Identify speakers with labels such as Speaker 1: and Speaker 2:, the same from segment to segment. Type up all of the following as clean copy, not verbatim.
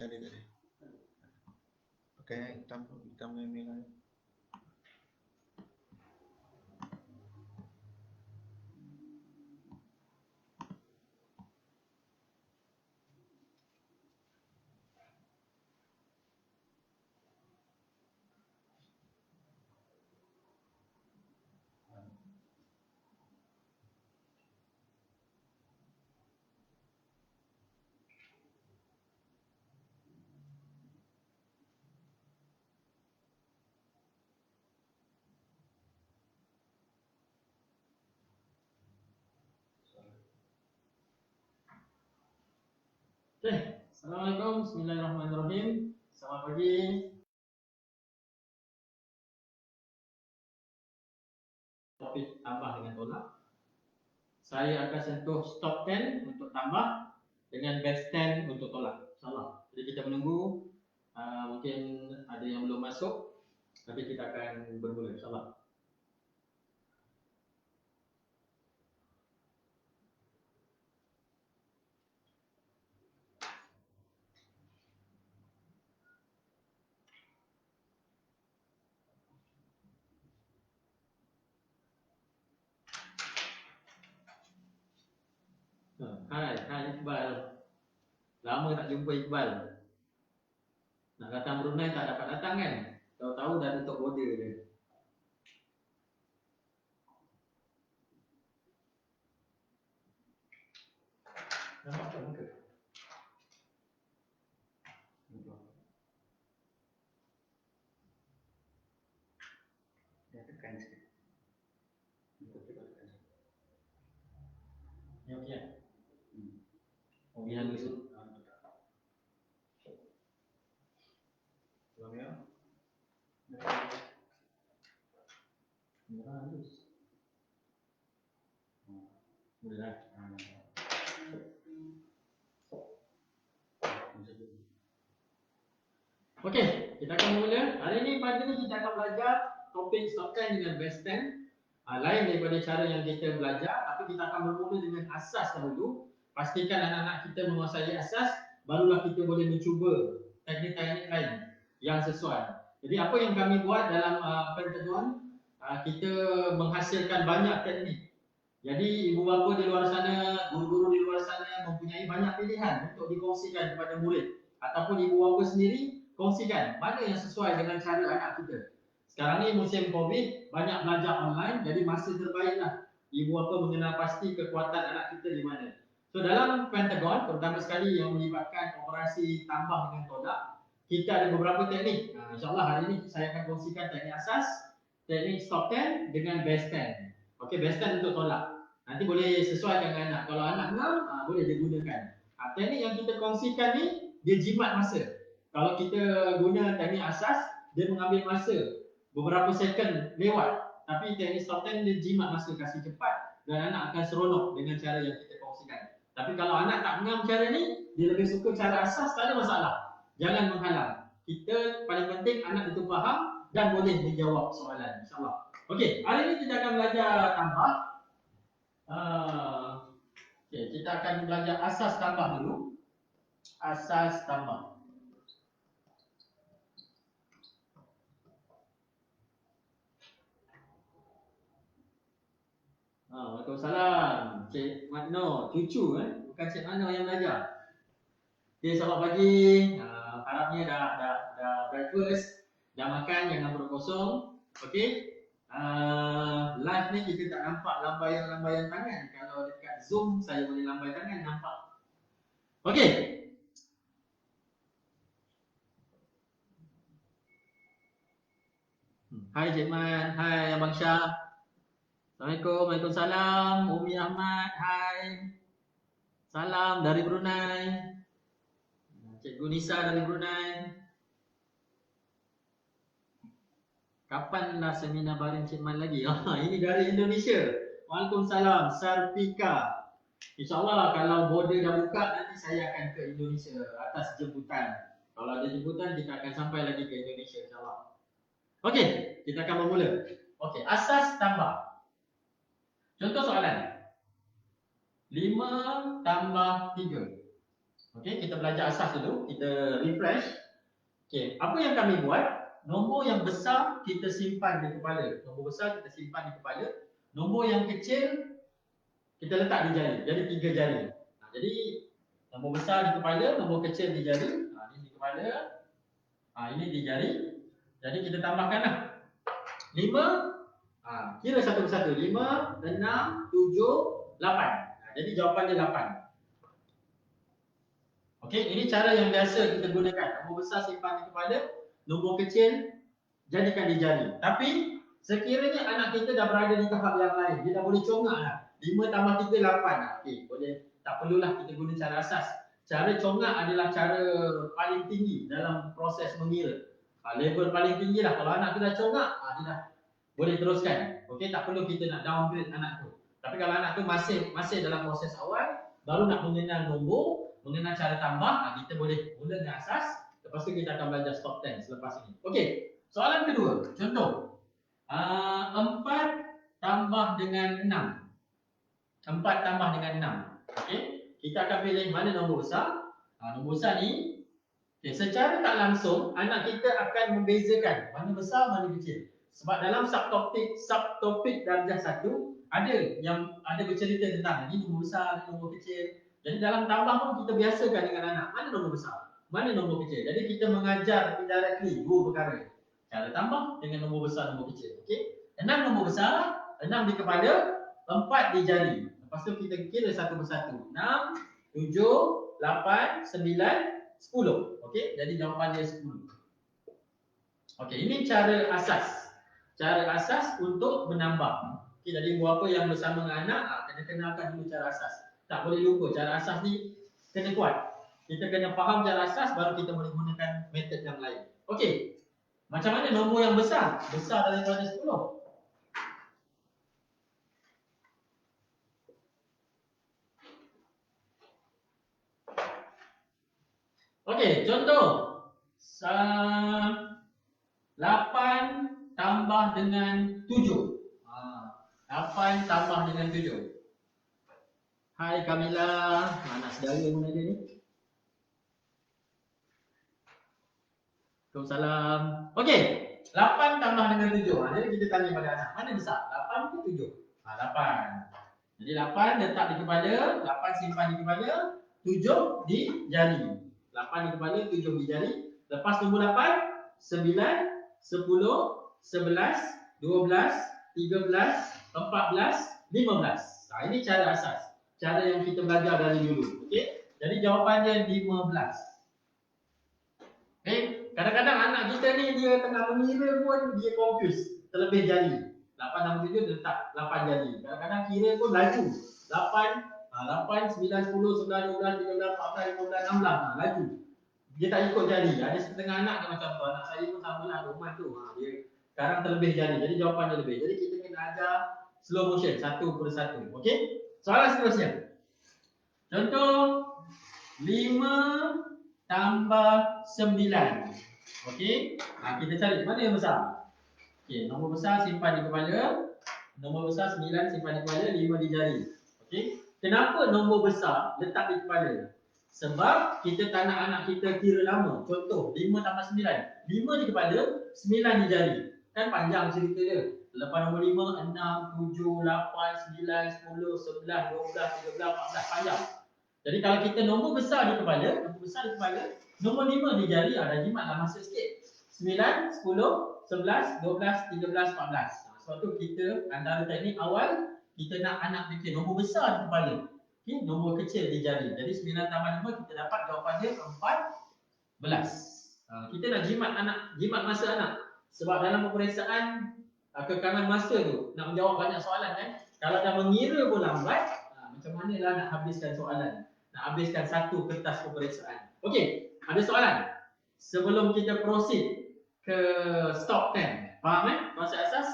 Speaker 1: tadi. Pakai hitam yang nilai.
Speaker 2: Oke, Assalamualaikum, Bismillahirrahmanirrahim. Selamat pagi. Topik tambah dengan tolak. Saya akan sentuh stop 10 untuk tambah dengan base 10 untuk tolak. InsyaAllah. Jadi kita menunggu. Mungkin ada yang belum masuk, tapi kita akan bermula InsyaAllah. Hai Iqbal. Lama tak jumpa Iqbal. Nak datang Brunei tak dapat datang kan? Tahu-tahu dah tutup border dia. Nampak tak muka?
Speaker 1: Dia tekan sikit.
Speaker 2: Ni okey kan? Oh, dia halus tu.
Speaker 1: Belum ya?
Speaker 2: Merah halus. Boleh dah. Okey, kita akan mula. Hari ini pagi ni kita akan belajar topik stop 10 dengan base 10. Lain daripada cara yang kita belajar, tapi kita akan bermula dengan asas dahulu. Pastikan anak-anak kita menguasai asas, barulah kita boleh mencuba teknik-teknik lain yang sesuai. Jadi apa yang kami buat dalam Pentagon, kita menghasilkan banyak teknik. Jadi ibu bapa di luar sana, guru-guru di luar sana mempunyai banyak pilihan untuk dikongsikan kepada murid. Ataupun ibu bapa sendiri kongsikan mana yang sesuai dengan cara anak kita. Sekarang ni musim COVID, banyak belajar online, jadi masa terbaiklah ibu bapa mengenal pasti kekuatan anak kita di mana. So dalam Pentagon, terutama sekali yang melibatkan operasi tambah dengan tolak, kita ada beberapa teknik. InsyaAllah hari ini saya akan kongsikan teknik asas, teknik stop 10 dengan base 10. Okey, base 10 untuk tolak. Nanti boleh sesuaikan dengan anak. Kalau anak ngam, boleh dia gunakan. Teknik yang kita kongsikan ni, dia jimat masa. Kalau kita guna teknik asas, dia mengambil masa beberapa second lewat. Tapi teknik stop 10 dia jimat masa, kasih cepat dan anak akan seronok dengan cara yang kita kongsikan. Tapi kalau anak tak ngam cara ni, dia lebih suka cara asas, tak ada masalah. Jangan menghalang. Kita paling penting anak itu faham dan boleh menjawab soalan, insyaAllah. Okey, hari ini kita akan belajar tambah. Okay, kita akan belajar asas tambah dulu. Asas tambah. Waalaikumsalam. Cik Makno, cucu bukan Cik Makno yang belajar. Okay, selamat pagi. Harapnya dah breakfast, dah makan, jangan perut kosong. Okey. Live ni kita tak nampak lambaian tangan. Kalau dekat Zoom saya boleh lambai tangan, nampak. Okey. Hai Cik Man, hai Abang Syah. Assalamualaikum, Waalaikumsalam. Umi Ahmad, hai. Salam dari Brunei. Cikgu Nisa dari Brunei. Kapanlah seminar bareng Cik Man lagi? Ini dari Indonesia. Waalaikumsalam, Sarpika. InsyaAllah kalau border dah buka, nanti saya akan ke Indonesia atas jemputan. Kalau ada jemputan, kita akan sampai lagi ke Indonesia insyaAllah. Okey, kita akan bermula. Okey, asas tambah. Contoh soalan. 5 tambah 3. Okey, kita belajar asas dulu, kita refresh. Okey, apa yang kami buat? Nombor yang besar kita simpan di kepala. Nombor besar kita simpan di kepala. Nombor yang kecil kita letak di jari. Jadi 3 jari. Jadi nombor besar di kepala, nombor kecil di jari. Ini di kepala. Ini di jari. Jadi kita tambahkanlah. 5, kira satu persatu. 5, 6, 7, 8. Jadi jawapan dia 8. Okey, ini cara yang biasa kita gunakan. Nombor besar simpan di kepala, nombor kecil jadikan di jari. Tapi sekiranya anak kita dah berada di tahap yang lain, dia dah boleh congak dah. 5 tambah 3, 8. Okey, boleh. Tak perlulah kita guna cara asas. Cara congak adalah cara paling tinggi dalam proses mengira. Level paling tinggi lah. Kalau anak tu dah congak, dia dah boleh teruskan. Okey, tak perlu kita nak downgrade anak tu. Tapi kalau anak tu masih dalam proses awal, baru nak mengenal nombor, mengenal cara tambah, kita boleh mula dengan asas. Lepas tu kita akan belajar stop 10 selepas ini. Okey, soalan kedua. Contoh. 4 tambah dengan 6. 4 tambah dengan 6. Okey, kita akan pilih mana nombor besar. Nombor besar ni, okay, secara tak langsung anak kita akan membezakan mana besar, mana kecil. Sebab dalam subtopik darjah 1 ada bercerita tentang ini nombor besar, ini nombor kecil. Jadi dalam tambah pun kita biasakan dengan anak mana nombor besar, mana nombor kecil. Jadi kita mengajar indirectly dua perkara. Cara tambah dengan nombor besar, nombor kecil. Okey. 6 nombor besar, 6 di kepala, 4 di jari. Lepas tu kita kira satu persatu. 6, 7, 8, 9, 10. Okey, jadi jawapan dia 10. Okey, ini cara asas. Cara asas untuk menambah. Okey, jadi buat apa yang bersama dengan anak, kena kenalkan dulu cara asas. Tak boleh lupa, cara asas ni kena kuat. Kita kena faham cara asas, baru kita boleh gunakan metod yang lain. Okey, macam mana nombor yang besar? Besar daripada 10. Okey, contoh. 8 tambah dengan 7. 8 tambah dengan 7. Hai Kamila, anak saudara pun ada ni. Waalaikumsalam. Okey, 8 tambah dengan 7. Jadi kita tanya pada anak, mana besar? 8 ke 7? 8. Jadi 8 letak di kepala, 8 simpan di kepala, 7 di jari. 8 di kepala, 7 di jari. Lepas nombor 8, 9, 10, 11, 12, 13, 14, 15. Ini cara asas. Cara yang kita belajar dari dulu. Okey? Jadi jawapan dia 15. Okey? Kadang-kadang anak kita ni dia tengah mengira pun dia confuse. Terlebih jari. 8 tambah 7 dia letak 8 jari. Kadang-kadang kira pun laju. 8, 9, 10, 11, 12, 13, 14, 15, 16. Laju. Dia tak ikut jari. Ada setengah anak dia macam tu. Anak saya pun sama lah. Rumah tu. Dia sekarang terlebih jari. Jadi jawapan dia lebih. Jadi kita kena ajar slow motion. Satu persatu. Okey? Soalan seterusnya. Contoh 5 tambah 9. Okey? Kita cari mana yang besar. Okey, nombor besar simpan di kepala. Nombor besar 9 simpan di kepala, 5 di jari. Okey? Kenapa nombor besar letak di kepala? Sebab kita tak nak anak kita kira lama. Contoh 5 tambah 9. 5 di kepala, 9 di jari. Kan panjang cerita dia. Lepas nombor 5, 6, 7, 8, 9, 10, 11, 12, 13, 14. Panjang. Jadi kalau kita nombor besar di kepala, nombor 5 di jari, dah jimatlah masa sikit. 9, 10, 11, 12, 13, 14. Sebab tu kita antara teknik awal, kita nak anak fikir nombor besar di kepala. Okay, nombor kecil di jari. Jadi 9 tambah 5 kita dapat jawapan dia 14. Kita nak jimat masa anak. Sebab dalam peperiksaan kekangan masa tu nak menjawab banyak soalan kan. Kalau dah mengira pun lambat, macam manalah nak habiskan soalan. Nak habiskan satu kertas peperiksaan. Okey, ada soalan? Sebelum kita proceed ke stop 10. Faham konsep asas?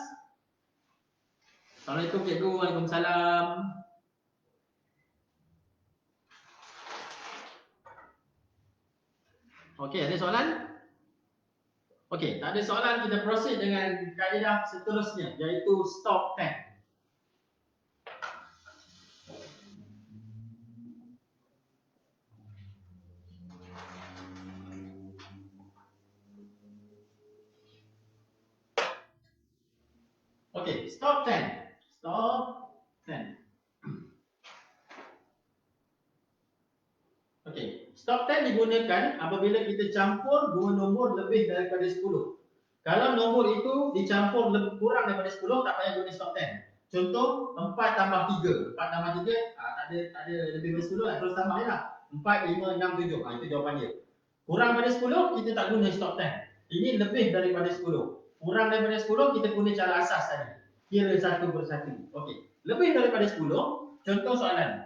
Speaker 2: Assalamualaikum cikgu. Waalaikumsalam. Okey, ada soalan? Okey, tak ada soalan, kita proceed dengan kaedah seterusnya, iaitu stop 10. Okey, stop 10. Stop 10. Okey, stop 10 digunakan apabila kita campur dua nombor lebih daripada 10. Kalau nombor itu dicampur lebih kurang daripada 10, tak payah guna stop 10. Contoh 4 tambah 3. 4 tambah 3 tak ada lebih daripada 10 lah, terus tambah je lah. 4, 5, 6, 7. Itu jawapan dia. Kurang daripada 10, kita tak guna stop 10. Ini lebih daripada 10. Kurang daripada 10, kita guna cara asas tadi. Kira satu persatu. Okey. Lebih daripada 10, contoh soalan.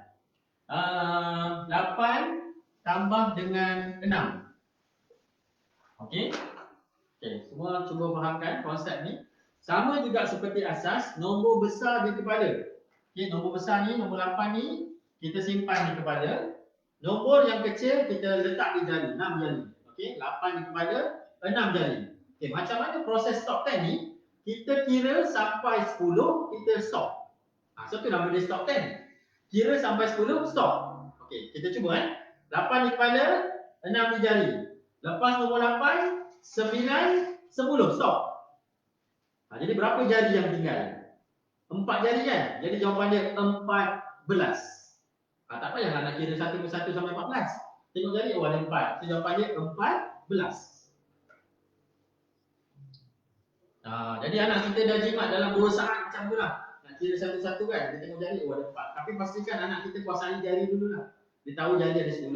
Speaker 2: 8 tambah dengan 6. Okey. Okey, semua cuba fahamkan konsep ni. Sama juga seperti asas, nombor besar di kepala. Okey, nombor besar ni, nombor 8 ni, kita simpan di kepala. Nombor yang kecil kita letak di jari, 6 jari. Okey, 8 di kepala, 6 jari. Okey, macam mana proses stop 10 ni? Kita kira sampai 10, kita stop. So tu nama dia stop 10. Kira sampai 10, stop. Okey, kita cuba 8 di kepala, 6 di jari. Lepas nombor 8, 9, 10, stop. Jadi berapa jari yang tinggal? 4 jari kan? Jadi jawapan dia 14. Tak payahlah nak kira satu persatu sampai 14. Tengok jari, oh ada 4. So jawapan dia 14. Jadi anak kita dah jimat dalam 2 saat macam tu lah. Nak kira satu-satu kan, dia tengok jari, oh ada 4. Tapi pastikan anak kita kuasai jari dulu lah. Dia tahu jari ada 10,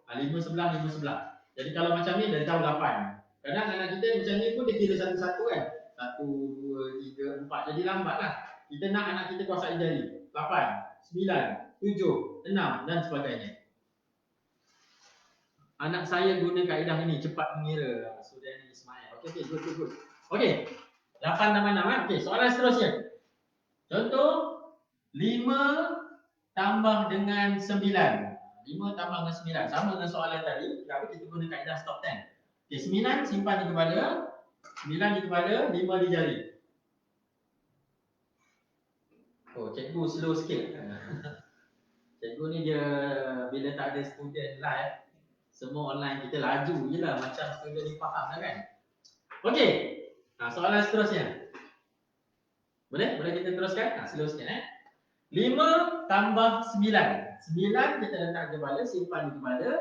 Speaker 2: 5 sebelah, 5 sebelah. Jadi kalau macam ni, dia tahu 8. Kadang anak kita macam ni pun dia kira satu-satu kan. 1, 2, 3, 4. Jadi lambat lah. Kita nak anak kita kuasai jari. 8, 9, 7, 6 dan sebagainya. Anak saya guna kaedah ini, cepat mengira. Sudan Ismail. Okey, good. Okey. 8 tambah 6. Okey, soalan seterusnya. Contoh 5 tambah dengan 9. 5 tambah dengan 9. Sama dengan soalan tadi, tapi kita guna kaedah stop 10. Okey, 9 simpan di kepala. 9 di kepala, 5 di jari. Oh, cikgu slow sikit. Cikgu ni dia bila tak ada student live, semua online, kita laju je lah macam student ni faham lah kan. Okey, soalan seterusnya. Boleh kita teruskan? Slow sikit 5 tambah 9. 9 kita letak di kepala, simpan di kepala.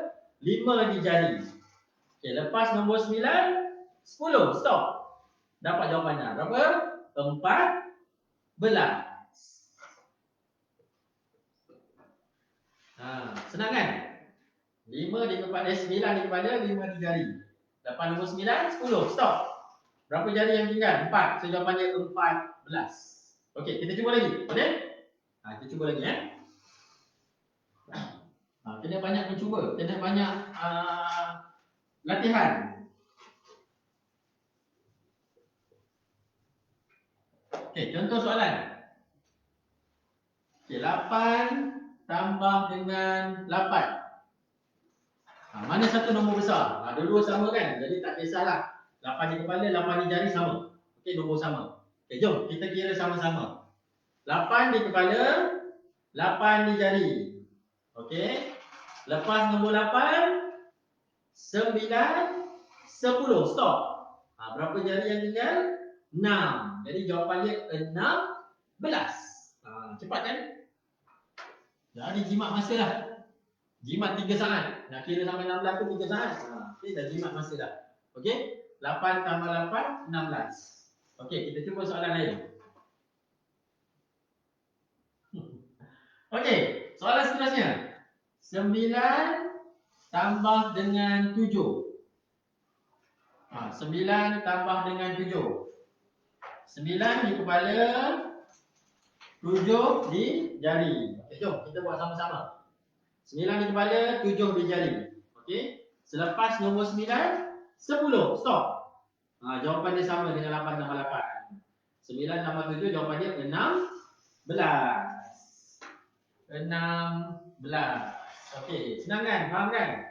Speaker 2: 5 di jari. Okey, lepas nombor 9, 10, stop. Dapat jawapannya berapa? 14. Senang kan? 5 di kepala, 9 di kepala, 5 di jari. Lepas nombor 9, 10, stop. Berapa jari yang tinggal? 4. So jawapannya 14. Okey, kita cuba lagi. Boleh? Kita cuba lagi kena banyak mencuba, kena banyak latihan. Okey, contoh soalan. Okey, 8 tambah dengan 8. Mana satu nombor besar? Dua-dua sama kan? Jadi tak kisahlah. 8 di kepala, 8 di jari sama. Okey, nombor sama. Okey, jom kita kira sama-sama. 8 di kepala, 8 di jari. Okey. Lepas nombor 8, 9, 10. Stop. Berapa jari yang tinggal? 6. Jadi jawapannya 16. Cepat kan? Jadi jimat masa dah. Jimat 3 saat. Nak kira sampai 16 tu 3 saat. Okey, dah jimat masa dah. Okey. 8 tambah 8, 16. Okey, kita cuba soalan lain. Okey, soalan seterusnya. 9 tambah dengan 7. 9 tambah dengan 7. 9 di kepala, 7 di jari. Okey, jom kita buat sama-sama. 9 di kepala, 7 di jari. Okey. Selepas nombor 9, 10. Stop. Jawapan dia sama dengan 8 tambah 8. 9 tambah 7, jawapan dia 16. 16. Okey, senang kan? Faham kan?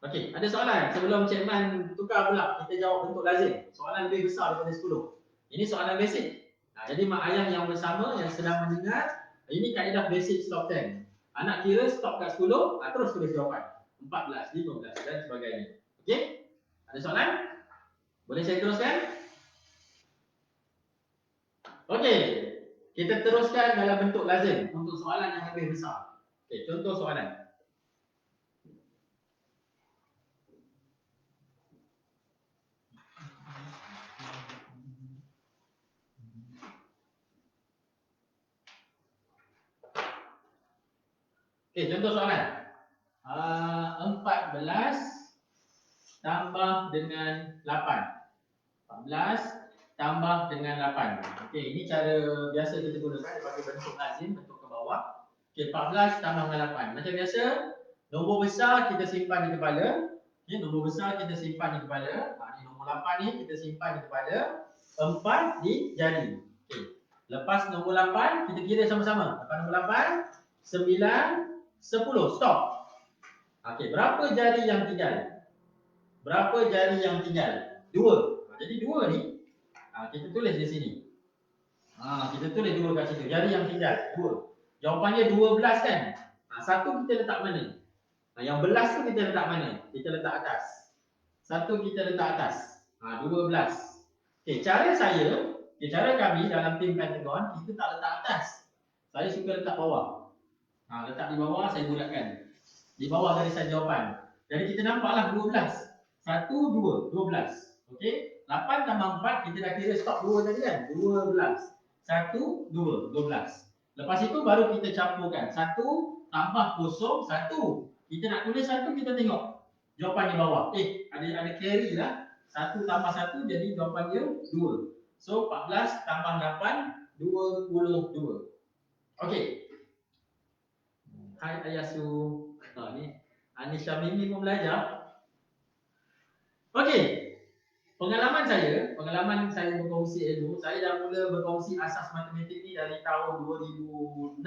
Speaker 2: Okey, ada soalan sebelum Cik Man tukar pula kita jawab bentuk lazim. Soalan lebih besar daripada 10. Ini soalan basic. Jadi mak ayah yang bersama yang sedang mendengar, ini kaedah basic stop 10. Anak kira stop kat 10, terus tulis jawapan. 14, 15 dan sebagainya. Okey? Ada soalan? Boleh saya teruskan? Okey. Kita teruskan dalam bentuk lazim untuk soalan yang lebih besar. Okey, contoh soalan. Okey, contoh soalan. 14 tambah dengan 8. 14 tambah dengan 8. Okey, ini cara biasa kita gunakan sebagai bentuk lazim, bentuk ke bawah. Okey, 14 tambah dengan 8. Macam biasa, nombor besar kita simpan di kepala. Okey, nombor besar kita simpan di kepala. Ni nombor 8 ni kita simpan di kepala. 4 di jari. Okey. Lepas nombor 8 kita kira sama-sama. Lepas nombor 8, 9, 10. Stop. Okey, berapa jari yang tinggal? Berapa jari yang tinggal? 2. Jadi 2 ni kita tulis di sini. Kita tulis 2 kat situ. Jari yang tinggal 2. Jawapannya 12 kan? Satu kita letak mana? Yang belas tu kita letak mana? Kita letak atas. Satu kita letak atas. 12. Okey, cara kami dalam tim Pentagon, kita tak letak atas. Saya suka letak bawah. Letak di bawah, saya bulatkan. Di bawah garisan jawapan. Jadi kita nampaklah 12. 1, 2, 12. Okey, 8 tambah 4 kita dah kira stop 2 tadi kan? 12. 1, 2, 12. Lepas itu baru kita campurkan. 1 tambah kosong 1. Kita nak tulis 1, kita tengok jawapan di bawah. Ada carry lah. 1 tambah 1 jadi jawapan dia 2. So 14 tambah 8, 22. Okey. Hai Ayasu. Ni Anisha Mimi pun belajar. Okey. Pengalaman saya berkongsi ilmu, saya dah mula berkongsi asas matematik ni dari tahun 2006,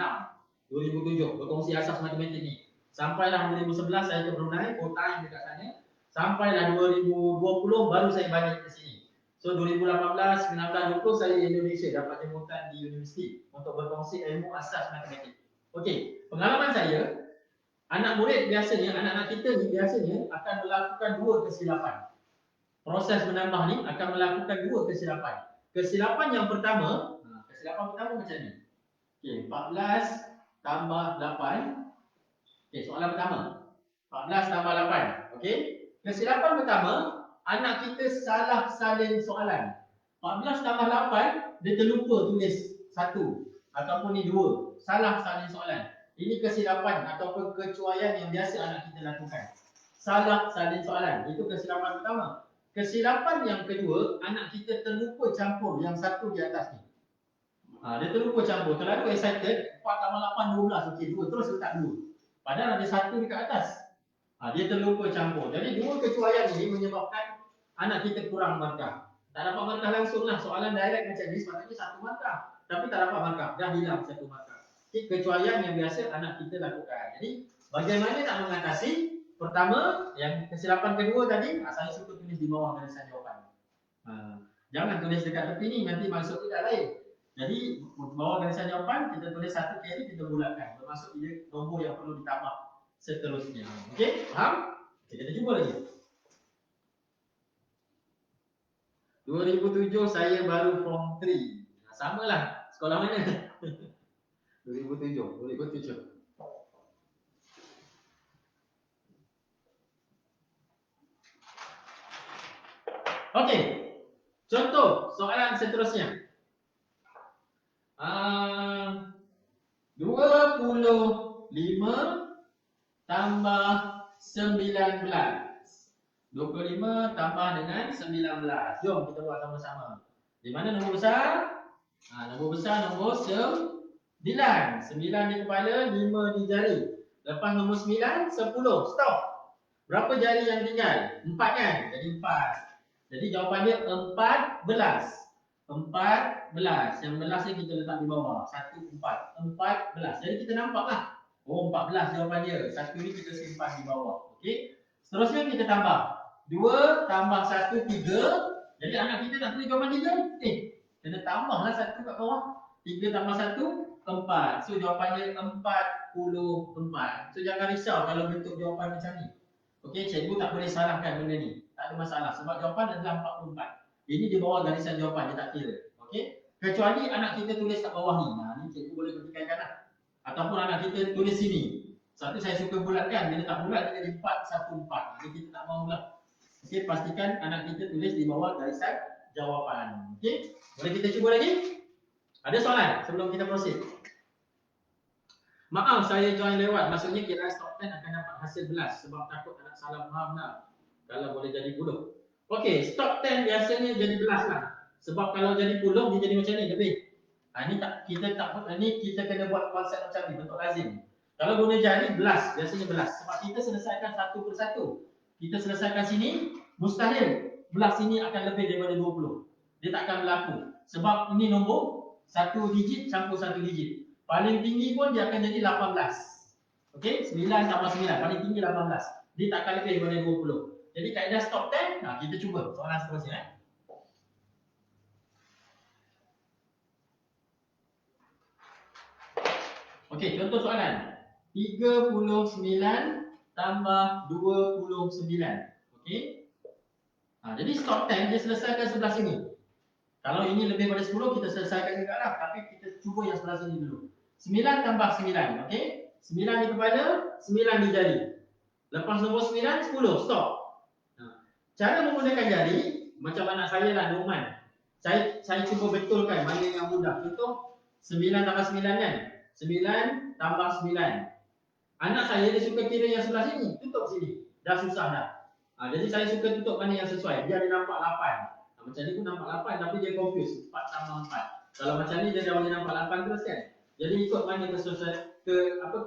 Speaker 2: 2007 berkongsi asas matematik ni. Sampailah 2011 saya ke Brunei, full time dekat sana. Sampailah 2020 baru saya balik ke sini. So 2018, 19, 20 saya di Indonesia dapat jemputan di universiti untuk berkongsi ilmu asas matematik. Okey, pengalaman saya, anak murid biasanya, anak-anak kita ni biasanya akan melakukan 2 kesilapan. Proses menambah ni akan melakukan 2 kesilapan. Kesilapan yang pertama, macam ni. Okey, 14 tambah 8. Okey, soalan pertama. 14 tambah 8. Okey. Kesilapan pertama, anak kita salah salin soalan. 14 tambah 8, dia terlupa tulis 1 ataupun ni 2. Salah salin soalan. Ini kesilapan ataupun kecuaian yang biasa anak kita lakukan. Salah salin soalan. Itu kesilapan pertama. Kesilapan yang kedua, anak kita terlupa campur yang 1 di atas ni. Dia terlupa campur. Terlalu excited. 4 tambah 8, 12. Okey, 2. Terus letak 2. Padahal ada 1 dekat atas. Dia terlupa campur. Jadi 2 kecuaian ini menyebabkan anak kita kurang markah. Tak dapat markah langsung lah. Soalan direct macam ni sepatutnya 1 markah. Tapi tak dapat markah. Dah hilang 1 markah. Kecuaian yang biasa anak kita lakukan. Jadi bagaimana nak mengatasi? Pertama, yang kesilapan kedua tadi, saya suka tulis di bawah garisan jawapan. Jangan tulis dekat tepi ni, nanti masuk tidak lain. Jadi bawah garisan jawapan kita tulis 1 carry, kita bulatkan. Bermaksud dia nombor yang perlu ditambah seterusnya. Okey, faham? Kita cuba lagi. 2007 saya baru form 3. Samalah. Sekolah mana? 2007. Okey. Contoh soalan seterusnya. 25 tambah 19. 25 tambah dengan 19. Jom kita buat sama-sama. Di mana nombor besar? Nombor besar nombor 9. 9 di kepala, 5 di jari. Lepas nombor 9, 10. Stop. Berapa jari yang tinggal? 4 kan? Jadi 4. Jadi jawapan dia 14. 14. Yang belas ni kita letak di bawah. 1, 4. 14. Jadi kita nampaklah. 14 jawapan dia. 1 ni kita simpan di bawah. Okey. Seterusnya kita tambah. 2 tambah 1, 3. Jadi anak kita nak tulis jawapan 3. Kena tambahlah 1 kat bawah. 3 tambah 1, 4. So jawapannya 44. So jangan risau kalau bentuk jawapan macam ni. Okey, cikgu tak boleh salahkan benda ni. Tak ada masalah sebab jawapan adalah 44. Ini di bawah garisan jawapan, dia tak kira. Okey. Kecuali anak kita tulis kat bawah ni. Nah, ni cikgu boleh pertikaikan lah. Ataupun anak kita tulis sini. Satu saya suka bulatkan, bila tak bulat dia jadi 4, 1, 4. Jadi kita tak mahu lah. Okey, pastikan anak kita tulis di bawah garisan jawapan. Okey, boleh kita cuba lagi? Ada soalan sebelum kita proceed? Maaf saya join lewat, maksudnya kira stop 10 akan dapat hasil belas sebab takut anak salah faham lah. Kalau boleh jadi puluh. Okey, stop 10 biasanya jadi belas lah. Sebab kalau jadi puluh dia jadi macam ni lebih. Ini tak kita kena buat konsep macam ni bentuk lazim. Kalau guna jari belas, biasanya belas. Sebab kita selesaikan satu persatu. Kita selesaikan sini, mustahil belas sini akan lebih daripada 20. Dia tak akan berlaku. Sebab ini nombor satu digit campur satu digit. Paling tinggi pun dia akan jadi 18. Okey, 9 tambah 9, paling tinggi 18. Dia tak akan lebih daripada 20. Jadi kaedah stop 10, kita cuba soalan seterusnya. Okey, contoh soalan. 39 tambah 29. Okey. Jadi stop 10 dia selesaikan sebelah sini. Kalau ini lebih daripada 10 kita selesaikan juga lah. Tapi kita cuba yang sebelah sini dulu. 9 tambah 9. Okey. 9 di kepala, 9 di jari. Lepas nombor 9, 10. Stop. Cara menggunakan jari, macam anak saya lah, Norman. Saya cuba betulkan mana yang mudah. Contoh, 9 tambah 9 kan? 9 tambah 9. Anak saya dia suka kira yang sebelah sini, tutup sini. Dah susah dah. Jadi saya suka tutup mana yang sesuai. Biar dia nampak 8. Macam ni pun nampak 8 tapi dia confuse. 4 tambah 4. Kalau macam ni dia dah boleh nampak 8 terus kan. Jadi ikut mana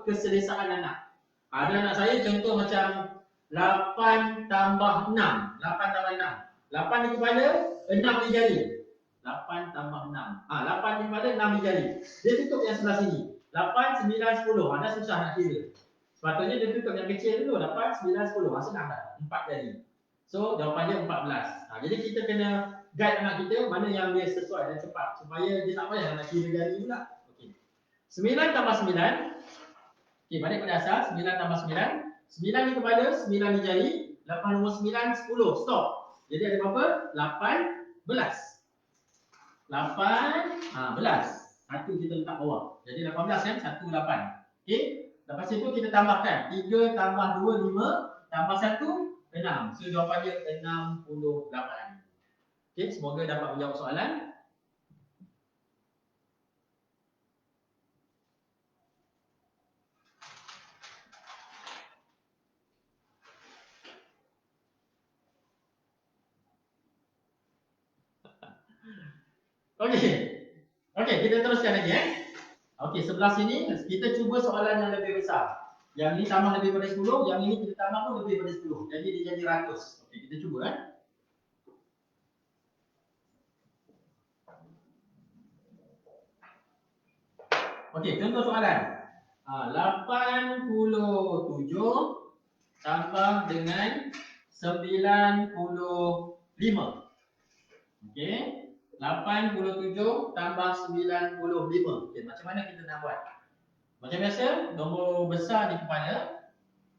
Speaker 2: keselesaan anak. Ada anak saya contoh macam 8 tambah 6. 8 tambah 6. 8 di kepala, 6 di jari. 8 tambah 6. 8 di kepala, 6 di jari. Dia tutup yang sebelah sini. 8, 9, 10. Dah susah nak kira. Sepatutnya dia tutup yang kecil dulu. 8, 9, 10. Senang dah. 4 jari. So, jawapannya 14. Jadi kita kena guide anak kita mana yang dia sesuai dan cepat. Supaya dia tak payah nak kira jari pula. Okay. 9 tambah 9. Okay, balik pada asal. 9 tambah 9. 9 di kepala, 9 di jari. Lepas nombor 9, 10. Stop. Jadi ada berapa? 18. 18. Satu kita letak bawah. Jadi 18 kan? 1, 8. Okey. Lepas itu kita tambahkan. 3 tambah 2, 5. Tambah 1, 6. So jawapannya 68. Okey. Semoga dapat menjawab soalan. Okey. Okey, kita teruskan lagi Okey, sebelah sini kita cuba soalan yang lebih besar. Yang ini tambah lebih daripada 10, yang ini kita tambah pun lebih daripada 10. Jadi dia jadi 100. Okey, kita cuba Okey, contoh soalan. 87 tambah dengan 95. Okey. 87 tambah 95. Okey, macam mana kita nak buat? Macam biasa, nombor besar di kepala,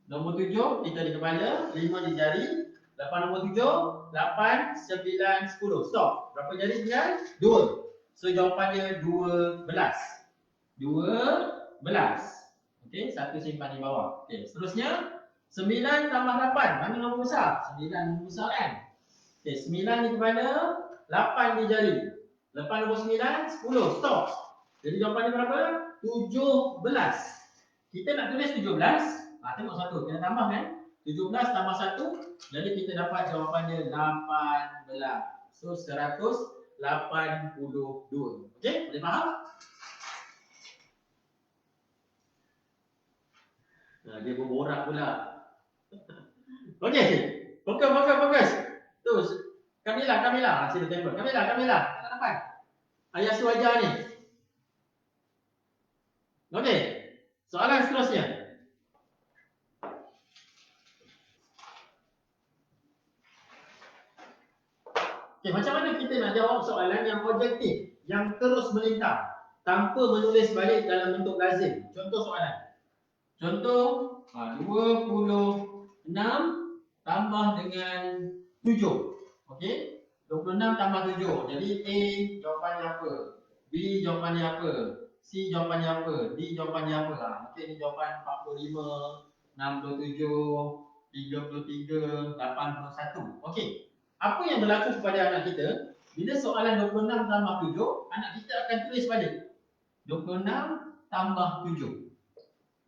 Speaker 2: nombor 7 kita di kepala, 5 di jari. Lepas nombor 7, 8, 9, 10. Stop. Berapa jari tinggal? 2. So jawapannya 12. 12. Okey, satu simpan di bawah. Okey, seterusnya 9 tambah 8. Mana nombor besar? 9 nombor besar kan? Okey, 9 di kepala, 8 di jari. Lepas nombor 9, 10. Stop. Jadi jawapannya berapa? 17. Kita nak tulis 17. Tengok satu. Kita tambah kan? 17 tambah 1. Jadi kita dapat jawapannya 18. So 182. Okey? Boleh faham? Dia berborak pula. Okey. Fokus. Tu. Kamila. Sini tembak. Kamila. Tak dapat. Ayah suruh ajar ni. Okey. Soalan seterusnya. Okey, macam mana kita nak jawab soalan yang objektif, yang terus melintang tanpa menulis balik dalam bentuk lazim? Contoh soalan. Contoh 26 tambah dengan 7. Okey? 26 tambah 7. Jadi A jawapannya apa? B jawapannya apa? C jawapannya apa? D jawapannya apa? Mungkin ni jawapan 45, 67, 33, 81. Okey. Apa yang berlaku kepada anak kita? Bila soalan 26 tambah 7, anak kita akan tulis balik 26 tambah 7.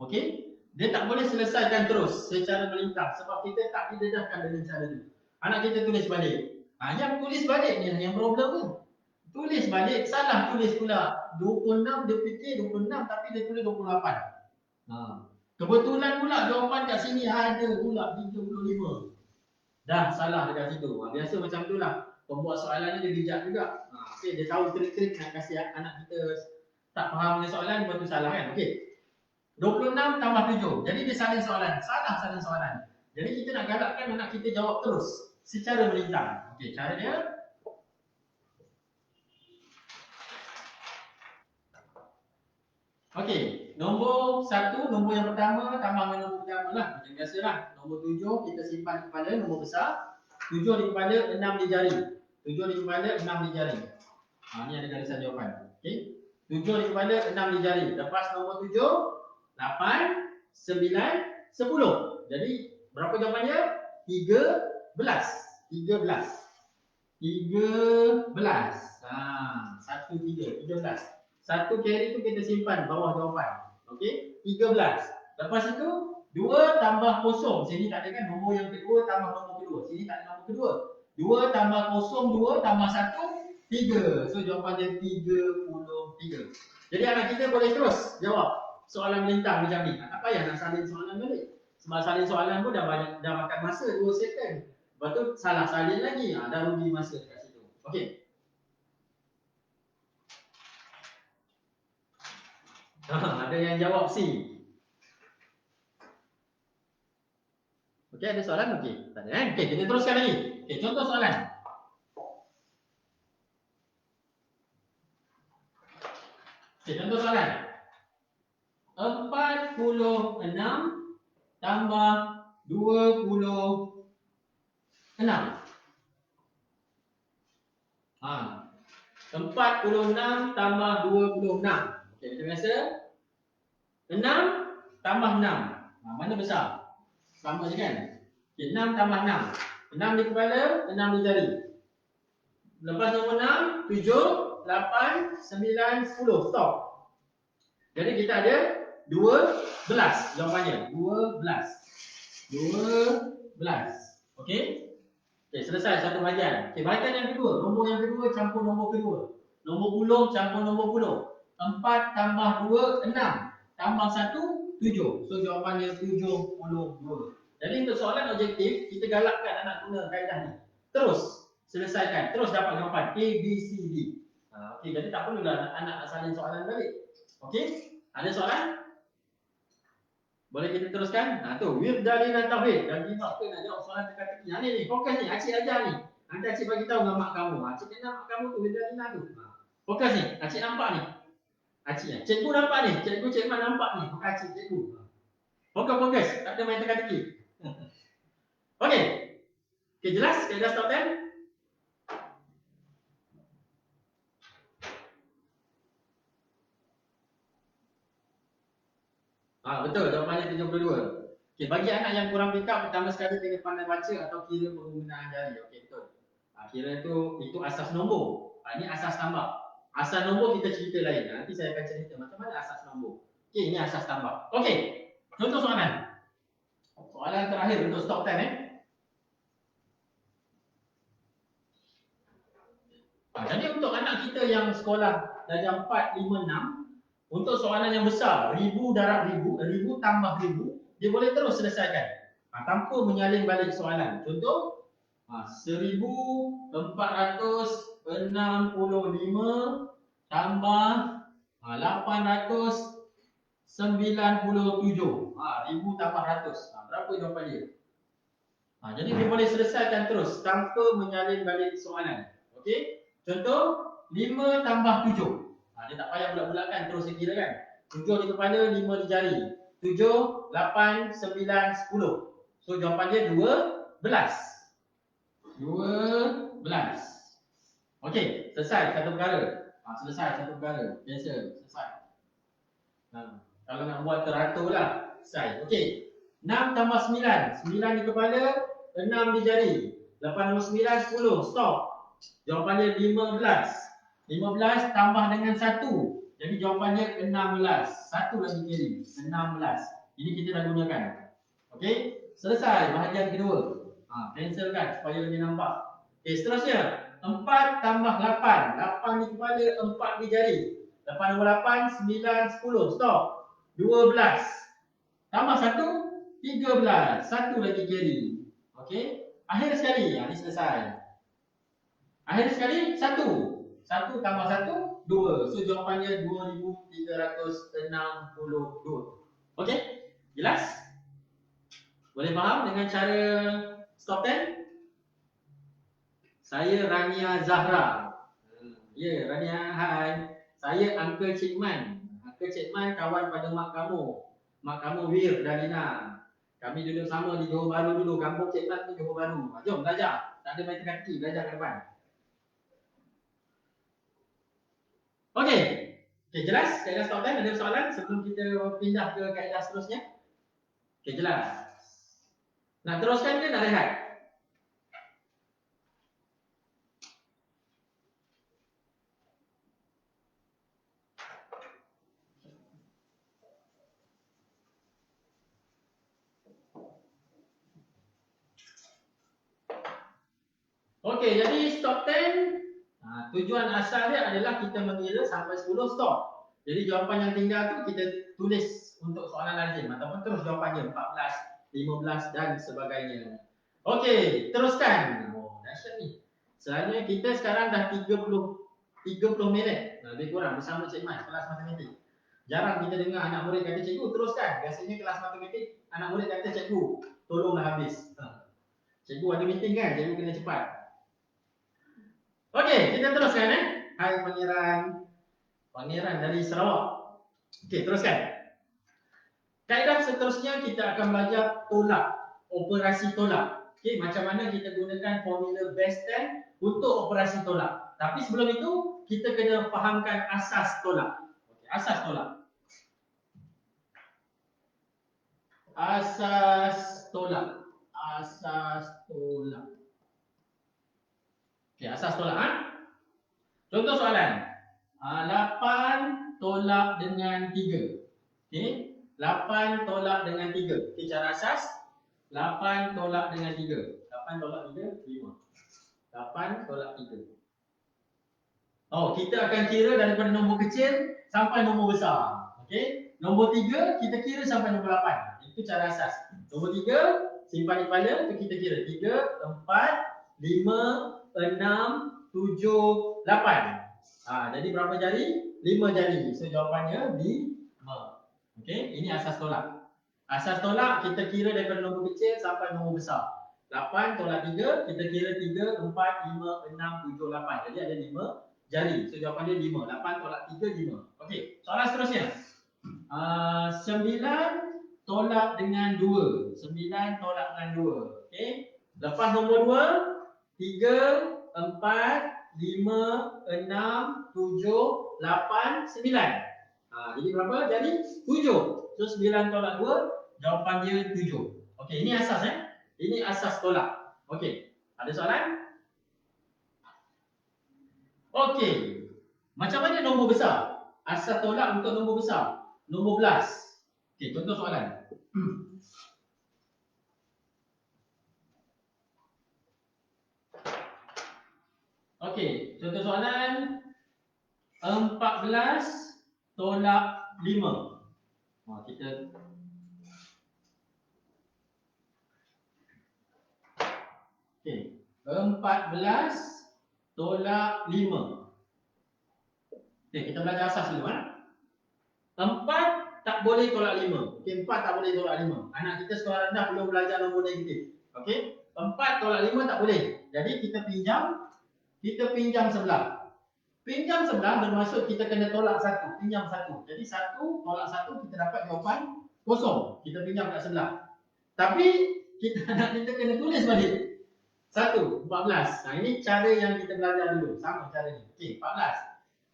Speaker 2: Okey? Dia tak boleh selesaikan terus secara melintang sebab kita tak didedahkan dengan cara itu. Anak kita tulis balik. Yang tulis balik ni yang problem tu. Tulis balik, salah tulis pula. 26 dia fikir 26 tapi dia tulis 28. Kebetulan pula jawapan kat sini ada pula 35. Dah salah dekat situ. Biasa macam tu lah. Pembuat soalan ni dia bijak juga. Okay, dia tahu trik-trik nak kasih anak kita tak faham dengan soalan, lepas tu salah kan. Okey. 26 tambah 7. Jadi dia salin soalan. Salah salin soalan. Jadi kita nak galakkan anak kita jawab terus secara melintang. Okey, cara dia okey, nombor 1, nombor yang pertama tambah dengan nombor pertama lah. Macam biasalah. Nombor 7 kita simpan di kepala, nombor besar. 7 di kepala, 6 di jari. 7 di kepala, 6 di jari. Ni ada garisan jawapan. Okey. 7 di kepala, 6 di jari. Lepas nombor 7, 8, 9, 10. Jadi berapa jawapannya? 13. 13. 13. 1, 3, 13. Satu carry tu kita simpan bawah jawapan. Okey? 13. Lepas itu 2 tambah kosong. Sini tak ada kan nombor yang kedua tambah nombor kedua. Sini tak ada nombor kedua. 2 tambah kosong 2 tambah 1 3. So jawapan dia 33. Jadi anak kita boleh terus jawab soalan melintang macam ni. Tak payah nak salin soalan balik. Sebab salin soalan pun dah makan masa 2 second. Lepas tu salah salin lagi. Dah rugi masa kat situ. Okey. Ada yang jawab C. Okey, ada soalan? Okey, tak ada kan? Okey, kita teruskan lagi. Okey, contoh soalan. Okey, contoh soalan. 46 tambah 26. 46 tambah 26. Okey, macam biasa. 6 tambah 6. Mana besar? Sama je kan? Okay, 6 tambah 6. 6 di kepala, 6 di jari. Lepas nombor 6, 7, 8, 9, 10. Stop. Jadi kita ada 12 jawapannya. 12. Okey? Okey, selesai satu bahagian. Okey, bahagian yang kedua. Nombor yang kedua campur nombor kedua. Nombor puluh campur nombor puluh. 4 tambah 2, 6. Tambah 1, 7. So jawapannya 72. Jadi untuk soalan objektif, kita galakkan anak guna kaedah ni. Terus selesaikan, terus dapat jawapan A, B, C, D. Okey, jadi tak perlulah anak salin soalan balik. Okey? Ada soalan? Boleh kita teruskan? Tu, Wirdali dan Tauhid. Dan Gimak ke nak jawab soalan teka-teki. Ni, fokus ni, Acik ajar ni. Nanti Acik bagi tahu dengan mak kamu. Acik kenal mak kamu tu, Wirdali tu. Fokus ni, Acik nampak ni. Acik, cikgu nampak ni. Cikgu Mat nampak ni. Acik, cikgu. Fokus. Tak ada main teka-teki. Okey. Okey, jelas? Kaedah stop time? Betul, jawapannya 72. Okey, bagi anak yang kurang pick up, pertama sekali kena pandai baca atau kira penggunaan jari. Okey, betul. Kira itu asas nombor. Ini asas tambah. Asas nombor kita cerita lain. Nanti saya akan cerita macam mana asas nombor. Okey, ini asas tambah. Okey. Contoh soalan. Soalan terakhir untuk stop time Jadi untuk anak kita yang sekolah darjah 4, 5, 6, untuk soalan yang besar, 1000 darab 1000, 1000 tambah 1000, dia boleh terus selesaikan. Tanpa menyalin balik soalan. Contoh, 1465 tambah 897. 1000 tambah 100. Berapa jawapan dia? Jadi dia boleh selesaikan terus tanpa menyalin balik soalan. Okey? Contoh, 5 tambah 7. Dia tak payah bulat-bulatkan terus dia kira kan. 7 di kepala, 5 di jari. 7, 8, 9, 10. So jawapan dia 12. Okey, selesai satu perkara. Selesai satu perkara. Cancel. Selesai. Kalau nak buat teratur lah. Selesai. Okey. 6 tambah 9. 9 di kepala, 6 di jari. 8 tambah 9, 10. Stop. Jawapannya 15. 15 tambah dengan 1. Jadi jawapannya 16. Satu lagi carry. 16. Ini kita dah gunakan. Okey. Selesai bahagian kedua. Cancelkan supaya lebih nampak. Okey, seterusnya. 4 tambah 8. 8 di kepala, 4 di jari. 8 tambah 8, 9, 10. Stop. 12. Tambah 1, 13. Satu lagi carry. Okey. Akhir sekali. Ini selesai. Akhir sekali, 1. 1 tambah 1, 2. So jawapannya 2362. Okey? Jelas? Boleh faham dengan cara stop time? Saya Rania Zahra. Ya, Rania, hai. Saya Uncle Cikman. Uncle Cikman kawan pada mak kamu. Mak kamu Wir dan Lina. Kami duduk sama di Johor Bahru dulu. Kampung Cikman ni Johor Bahru. Jom belajar. Tak ada main teka-teki, belajar ke depan. Okey. Okey, jelas? Kaedah stop time, ada soalan sebelum kita pindah ke kaedah seterusnya? Okey, jelas. Nak teruskan ke nak rehat? Okey, jadi stop time, tujuan asal dia adalah kita mengira sampai 10 stop. Jadi jawapan yang tinggal tu kita tulis untuk soalan lazim ataupun terus jawapannya 14, 15 dan sebagainya. Okey, teruskan. Dahsyat ni. Selalunya kita sekarang dah 30 minit. Lebih kurang bersama Cik Mat kelas matematik. Jarang kita dengar anak murid kata cikgu teruskan. Biasanya kelas matematik anak murid kata cikgu tolonglah habis. Cikgu ada meeting kan, cikgu kena cepat. Okey, kita teruskan Hai Pangeran. Pangeran dari Sarawak. Okey, teruskan. Kaedah seterusnya kita akan belajar tolak, operasi tolak. Okey, macam mana kita gunakan formula base 10 untuk operasi tolak. Tapi sebelum itu, kita kena fahamkan asas tolak. Okey, asas tolak. Asas tolak. Asas tolak. Okey, asas tolak. Contoh soalan. 8 tolak dengan 3. Okey. 8 tolak dengan 3. Okey, cara asas 8 tolak dengan 3. 8 tolak 3, 5. 8 tolak 3. Kita akan kira daripada nombor kecil sampai nombor besar. Okey. Nombor 3 kita kira sampai nombor 8. Itu cara asas. Nombor 3 simpan di kepala, tu kita kira 3, 4, 5, 6, 7, 8. Jadi berapa jari? 5 jari. So jawapannya 5. Okey, ini asas tolak. Asas tolak kita kira daripada nombor kecil sampai nombor besar. 8 tolak 3, kita kira 3, 4, 5, 6, 7, 8. Jadi ada 5 jari. So jawapannya 5. 8 tolak 3, 5. Okey, soalan seterusnya. 9 tolak dengan 2. 9 tolak dengan 2. Okey. Lepas nombor 2, 3, 4, 5, 6, 7, 8, 9. Jadi berapa? Jadi 7. So 9 tolak 2, jawapan dia 7. Okey, ini asas Ini asas tolak. Okey. Ada soalan? Okey. Macam mana nombor besar? Asas tolak untuk nombor besar. Nombor belas. Okey, contoh soalan. Okey, contoh soalan 14 tolak 5. Kita okey, 14 tolak 5. Okey, kita belajar asas dulu 4 tak boleh tolak 5. Okey, 4 tak boleh tolak 5. Anak kita sekolah rendah belum belajar nombor negatif. Okey, 4 tolak 5 tak boleh. Jadi kita pinjam sebelah. Pinjam sebelah bermaksud kita kena tolak 1, pinjam 1. Jadi 1 tolak 1 kita dapat jawapan kosong. Kita pinjam kat sebelah. Tapi kita kena tulis balik. 1, 14. Ini cara yang kita belajar dulu. Sama cara ni. Okey, 14.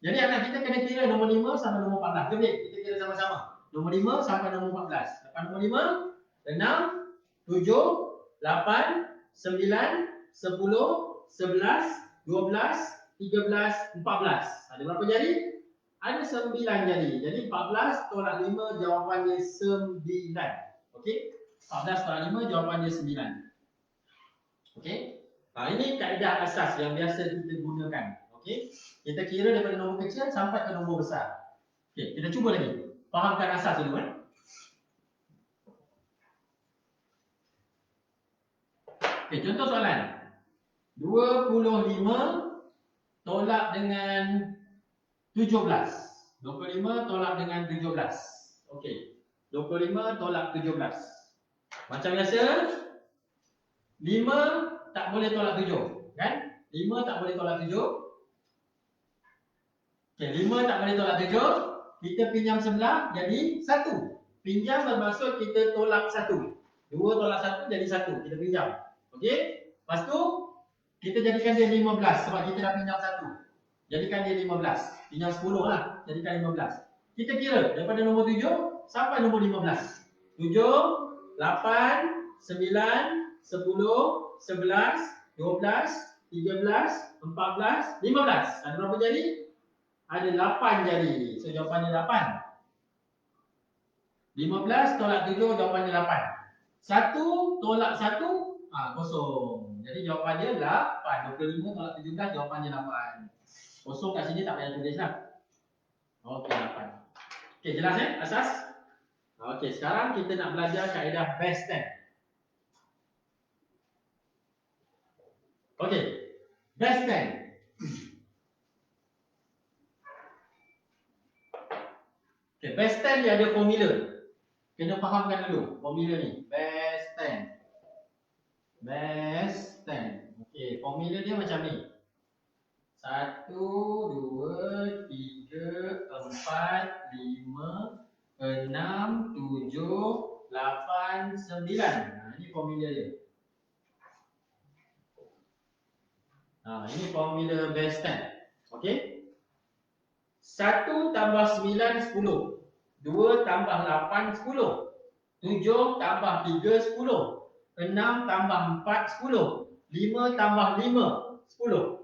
Speaker 2: Jadi anak kita kena kira nombor 5 sampai nombor 14. Jom kita kira sama-sama. Nombor 5 sampai nombor 14. Lepas nombor 5, 6, 7, 8, 9, 10, 11, 12, 13, 14. Ada berapa jari? Ada 9 jari. Jadi 14 tolak 5 jawapannya 9. Okey? 14 tolak 5 jawapannya 9. Okey? Ini kaedah asas yang biasa kita gunakan. Okey? Kita kira daripada nombor kecil sampai ke nombor besar. Okey, kita cuba lagi. Fahamkan asas dulu kan? Okey, contoh soalan. 25 tolak dengan 17. 25 tolak dengan 17. Okey. 25 tolak 17. Macam biasa, 5 tak boleh tolak 7, kan? 5 tak boleh tolak 7. Okey, 5 tak boleh tolak 7. Kita pinjam sebelah jadi 1. Pinjam bermaksud kita tolak 1. 2 tolak 1 jadi 1. Kita pinjam. Okey? Lepas tu kita jadikan dia 15 sebab kita dah pinjam 1. Jadikan dia 15. Pinjam 10 lah. Jadikan 15. Kita kira daripada nombor 7 sampai nombor 15. 7, 8, 9, 10, 11, 12, 13, 14, 15. Ada berapa jari? Ada 8 jari. So jawapannya 8. 15 tolak 7 jawapannya 8. 1 tolak 1 kosong. Jadi jawapannya 8. 25 tolak 17 jawapannya 8. Kosong kat sini tak payah tulis lah. Okey, 8. Okey, jelas asas? Okey, sekarang kita nak belajar kaedah best 10. Okey, best 10. Okey, best 10 dia ada formula. Kena fahamkan dulu formula ni. Best 10. Best 10. Okey, formula dia macam ni. 1, 2, 3, 4, 5, 6, 7, 8, 9. Ini formula dia. Ini formula best 10. Okey. 1 tambah 9, 10. 2 tambah 8, 10. 7 tambah 3, 10. 6 tambah 4, 10. 5 tambah 5, 10.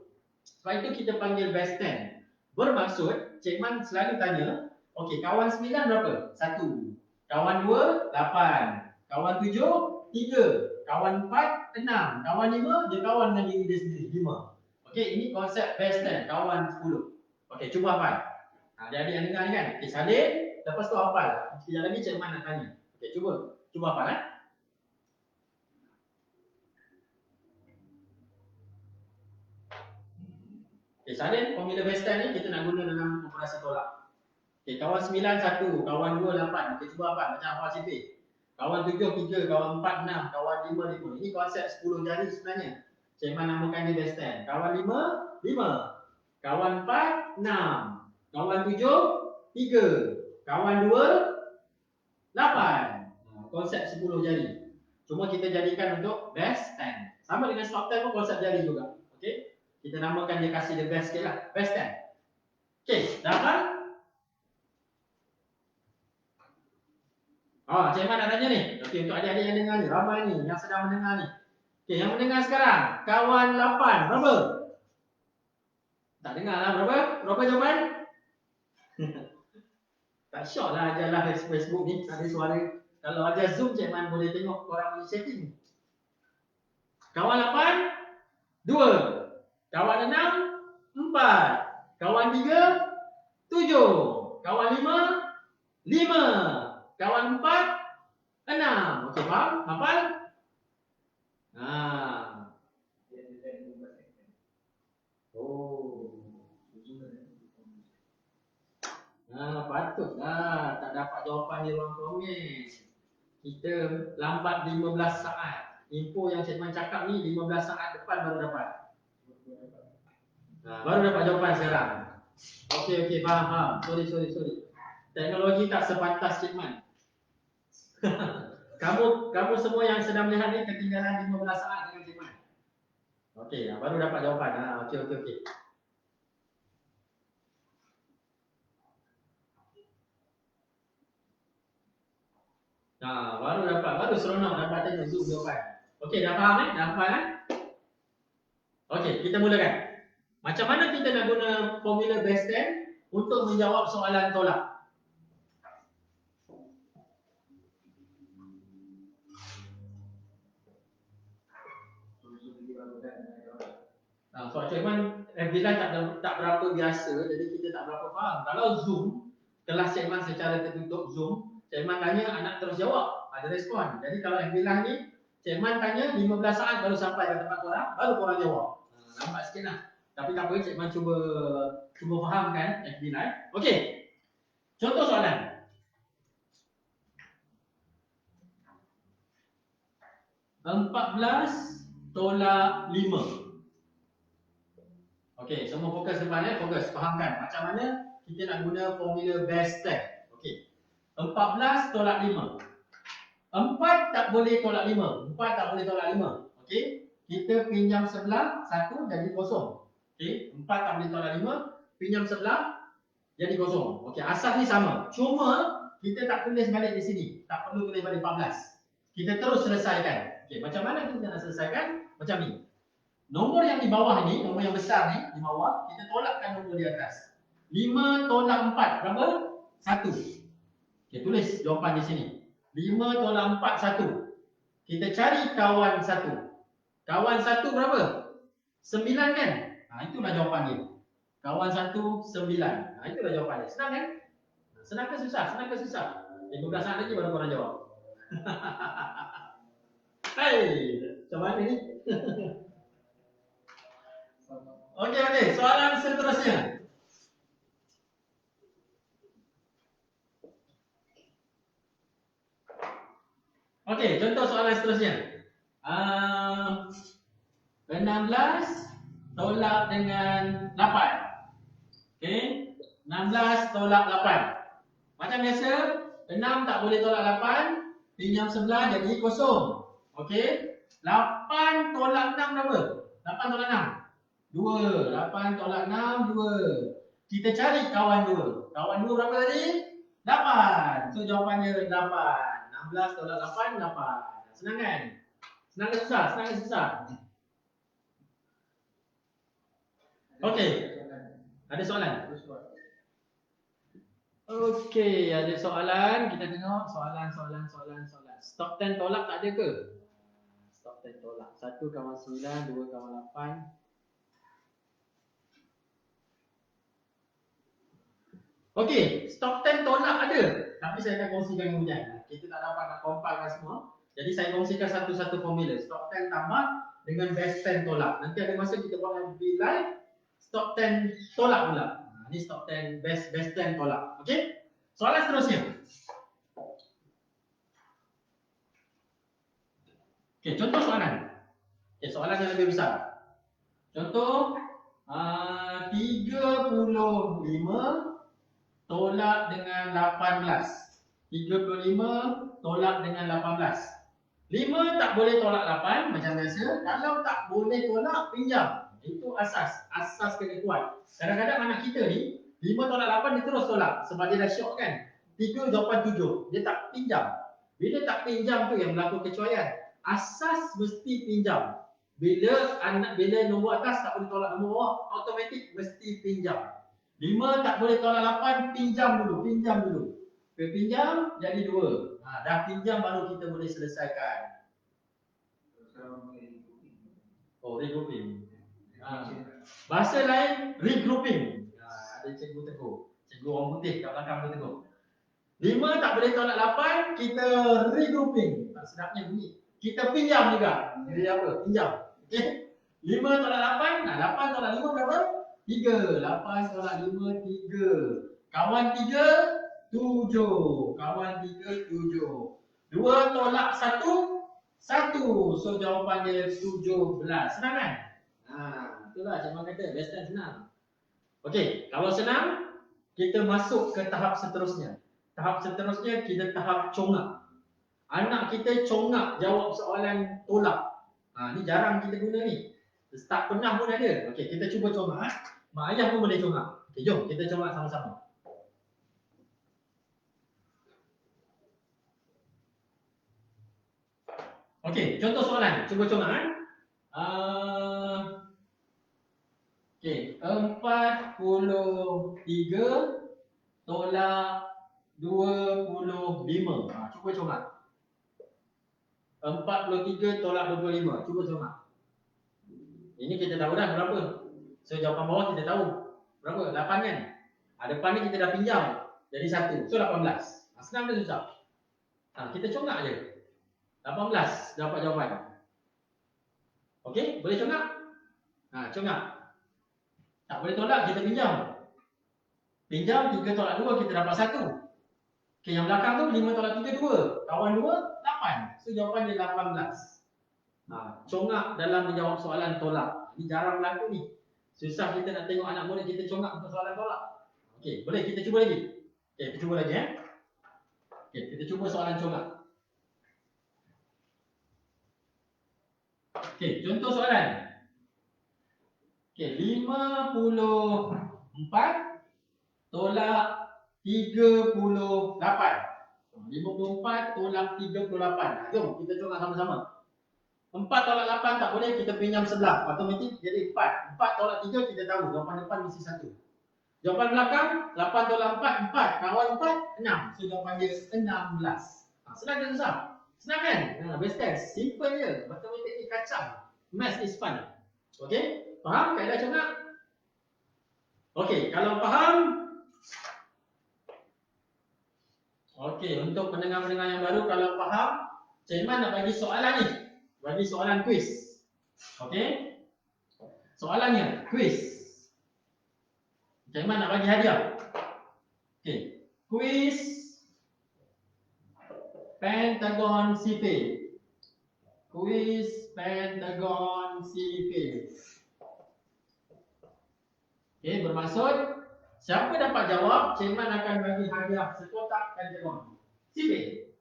Speaker 2: Sebab itu kita panggil best 10. Bermaksud, Cik Man selalu tanya, okey, kawan 9 berapa? 1. Kawan 2, 8. Kawan 7, 3. Kawan 4, 6. Kawan 5, dia kawan dengan diri dia sendiri, 5. Okey, ini konsep best 10, kawan 10. Okey, cuba hafal. Adik-adik yang dengar ni kan? Okey, salin, lepas tu hafal. Sekejap lagi Cik Man nak tanya. Okey, cuba hafal Okey, salin formula best 10 ni kita nak guna dalam operasi tolak. Okey, kawan 9, 1. Kawan 2, 8. Okey, cuba hafal macam hafal CP. Kawan 7, 3. Kawan 4, 6. Kawan 5, 5. Ini konsep 10 jari sebenarnya. Cik Man namakan dia best 10. Kawan 5, 5. Kawan 4, 6. Kawan 7, 3. Kawan 2, 8. Konsep 10 jari. Cuma kita jadikan untuk best 10. Sama dengan stop 10 pun konsep jari juga. Okey. Kita namakan dia, kasih dia best sikit lah. Best 10. Okey, dah hafal? Cik Man nak tanya ni. Okey, untuk adik-adik yang dengar ni, ramai ni yang sedang mendengar ni. Okey, yang mendengar sekarang, kawan 8, berapa? Tak dengar lah, berapa? Berapa jawapan? Tak syok lah ajar lah Facebook ni, ada suara. Kalau ajar Zoom, Cik Man boleh tengok korang punya setting. Kawan 8, 2. Kawan 6, 4. Kawan 3, 7. Kawan 5, 5. Kawan 4, 6. Okey, faham? Hafal? Patutlah tak dapat jawapan di ruang komen. Kita lambat 15 saat. Info yang Cik Man cakap ni 15 saat depan baru dapat. Baru dapat jawapan sekarang. Okey, faham. Sorry. Teknologi tak sepantas Cik Man. kamu semua yang sedang melihat ni ketinggalan 15 saat dengan Cik Man. Okey, baru dapat jawapan. Okey. Baru dapat, baru seronok dapat tengok Zoom jawapan. Okey, dah faham Dah faham Okey, kita mulakan. Macam mana kita nak guna formula base 10 untuk menjawab soalan tolak? Soal Cikman FB Live tak berapa biasa, jadi kita tak berapa faham. Kalau Zoom, kelas Cikman secara tertutup Zoom, Cikman tanya, anak terus jawab, ada respon. Jadi kalau FB Live ni, Cikman tanya 15 saat baru sampai ke tempat korang, baru korang jawab. Nampak sikit lah. Tapi tak apa, Cikman cuba fahamkan FB Live. Okey, contoh soalan. (14 tolak 5). Okey, semua fokus depan fokus. Fahamkan macam mana kita nak guna formula base 10. Okey. 14 tolak 5. 4 tak boleh tolak 5. 4 tak boleh tolak 5. Okey. Kita pinjam sebelah, 1 jadi kosong. Okey. 4 tak boleh tolak 5. Pinjam sebelah jadi kosong. Okey, asas ni sama. Cuma kita tak tulis balik di sini. Tak perlu tulis balik 14. Kita terus selesaikan. Okey, macam mana kita nak selesaikan? Macam ni. Nombor yang di bawah ni, nombor yang besar ni, di bawah, kita tolakkan nombor di atas. 5 tolak 4, berapa? 1. Okay, tulis jawapan di sini. 5 tolak 4, 1. Kita cari kawan 1. Kawan 1 berapa? 9 kan? Itulah jawapan dia. Kawan 1, 9. Itulah jawapan dia. Senang kan? Senang ke susah? Senang ke susah? 15 saat lagi baru korang jawab. Hai, macam mana ni? Okey, soalan seterusnya. Okey, contoh soalan seterusnya. 16 tolak dengan 8. Okey, 16 tolak 8. Macam biasa, 6 tak boleh tolak 8, pinjam sebelah jadi kosong. Okey, 8 tolak 6 berapa? 8 tolak 6. 2. 8 tolak 6, 2. Kita cari kawan 2. Kawan 2 berapa tadi? 8. So jawapannya 8. 16 tolak 8, 8. Senang kan? Senang ke susah? Senang ke susah? Okey. Ada soalan? Okey, ada soalan. Kita tengok soalan. Stop 10 tolak tak ada ke? Stop 10 tolak. 1 kawan 9, 2 kawan 8. Okey, stop 10 tolak ada. Tapi saya akan kongsikan kemudian. Kita tak dapat nak compilekan semua. Jadi saya kongsikan satu-satu formula. Stop 10 tambah dengan base 10 tolak. Nanti ada masa kita buat FB Live. Stop 10 tolak pula. Ini stop 10 base 10 tolak. Okey? Soalan seterusnya. Okey, contoh soalan. Okey, soalan yang lebih besar. Contoh 35 tolak dengan 18. 35 tolak dengan 18. 5 tak boleh tolak 8 macam biasa. Kalau tak boleh tolak, pinjam. Itu asas. Asas kena kuat. Kadang-kadang anak kita ni 5 tolak 8 dia terus tolak sebab dia dah syok kan. 3 jawapan 7. Dia tak pinjam. Bila tak pinjam tu yang berlaku kecuaian. Asas mesti pinjam. Bila nombor atas tak boleh tolak nombor bawah, automatik mesti pinjam. 5 tak boleh tolak 8, pinjam dulu. Pinjam jadi 2. Dah pinjam baru kita boleh selesaikan. Regrouping. Bahasa lain regrouping. Ada cikgu tegur. Cikgu orang putih kat belakang tu tegur. 5 tak boleh tolak 8, kita regrouping. Tak sedapnya bunyi. Kita pinjam juga. Jadi apa? Pinjam. Okey. 5 tolak 8, 8 tolak 5 berapa? 3. 8 tolak 5, 3. Kawan 3, 7. Kawan 3, 7. 2 tolak 1, 1. So jawapan dia 17. Senang kan? Itulah cikgu kata best time senang. Okey, kalau senang kita masuk ke tahap seterusnya. Tahap seterusnya kita tahap congak. Anak kita congak jawab soalan tolak. Ni jarang kita guna ni. Tak pernah pun ada. Okey, kita cuba congak. Mak ayah pun boleh congak. Okey, jom kita congak sama-sama. Okey, contoh soalan. Cuba coba. Okey, 43 tolak 25. Cuba coba. 43 tolak 25. Cuba coba. Ini kita tahu dah berapa. So jawapan bawah kita tahu. Berapa? 8 kan? Depan ni kita dah pinjam. Jadi 1. So 18. Senang ke susah? Kita congak je. 18 dapat jawapan. Okey, boleh congak? Congak. Tak boleh tolak, kita pinjam. Pinjam 3 tolak 2, kita dapat 1. Okey, yang belakang tu 5 tolak 3, 2. Kawan 2, 8. So jawapan dia 18. Congak dalam menjawab soalan tolak. Ini jarang berlaku ni. Susah kita nak tengok anak murid kita congak untuk soalan tolak. Okey, boleh kita cuba lagi. Okey, kita cuba lagi Okey, kita cuba soalan congak. Okey, contoh soalan. Okey, 54 tolak 38. 54 tolak 38. Jom kita congak sama-sama. 4 tolak 8 tak boleh, kita pinjam sebelah. Automatik jadi 4. 4 tolak 3 kita tahu. Jawapan depan mesti 1. Jawapan belakang 8 tolak 4, 4. Kawan 4, 6. So jawapan dia 16. Senang ke susah? Senang kan? Best test. Simple je. Matematik ni kacang. Math is fun. Okey? Faham kaedah congak? Okey, kalau faham. Okey, untuk pendengar-pendengar yang baru, kalau faham, Cik Iman nak bagi soalan ni. Bagi soalan kuis. Okey? Soalannya, kuis. Cik Iman nak bagi hadiah. Okey. Kuis Pentagon sipil. Kuis Pentagon sipil. Okey, bermaksud siapa dapat jawab, Cik Iman akan bagi hadiah sekotak Pentagon sipil.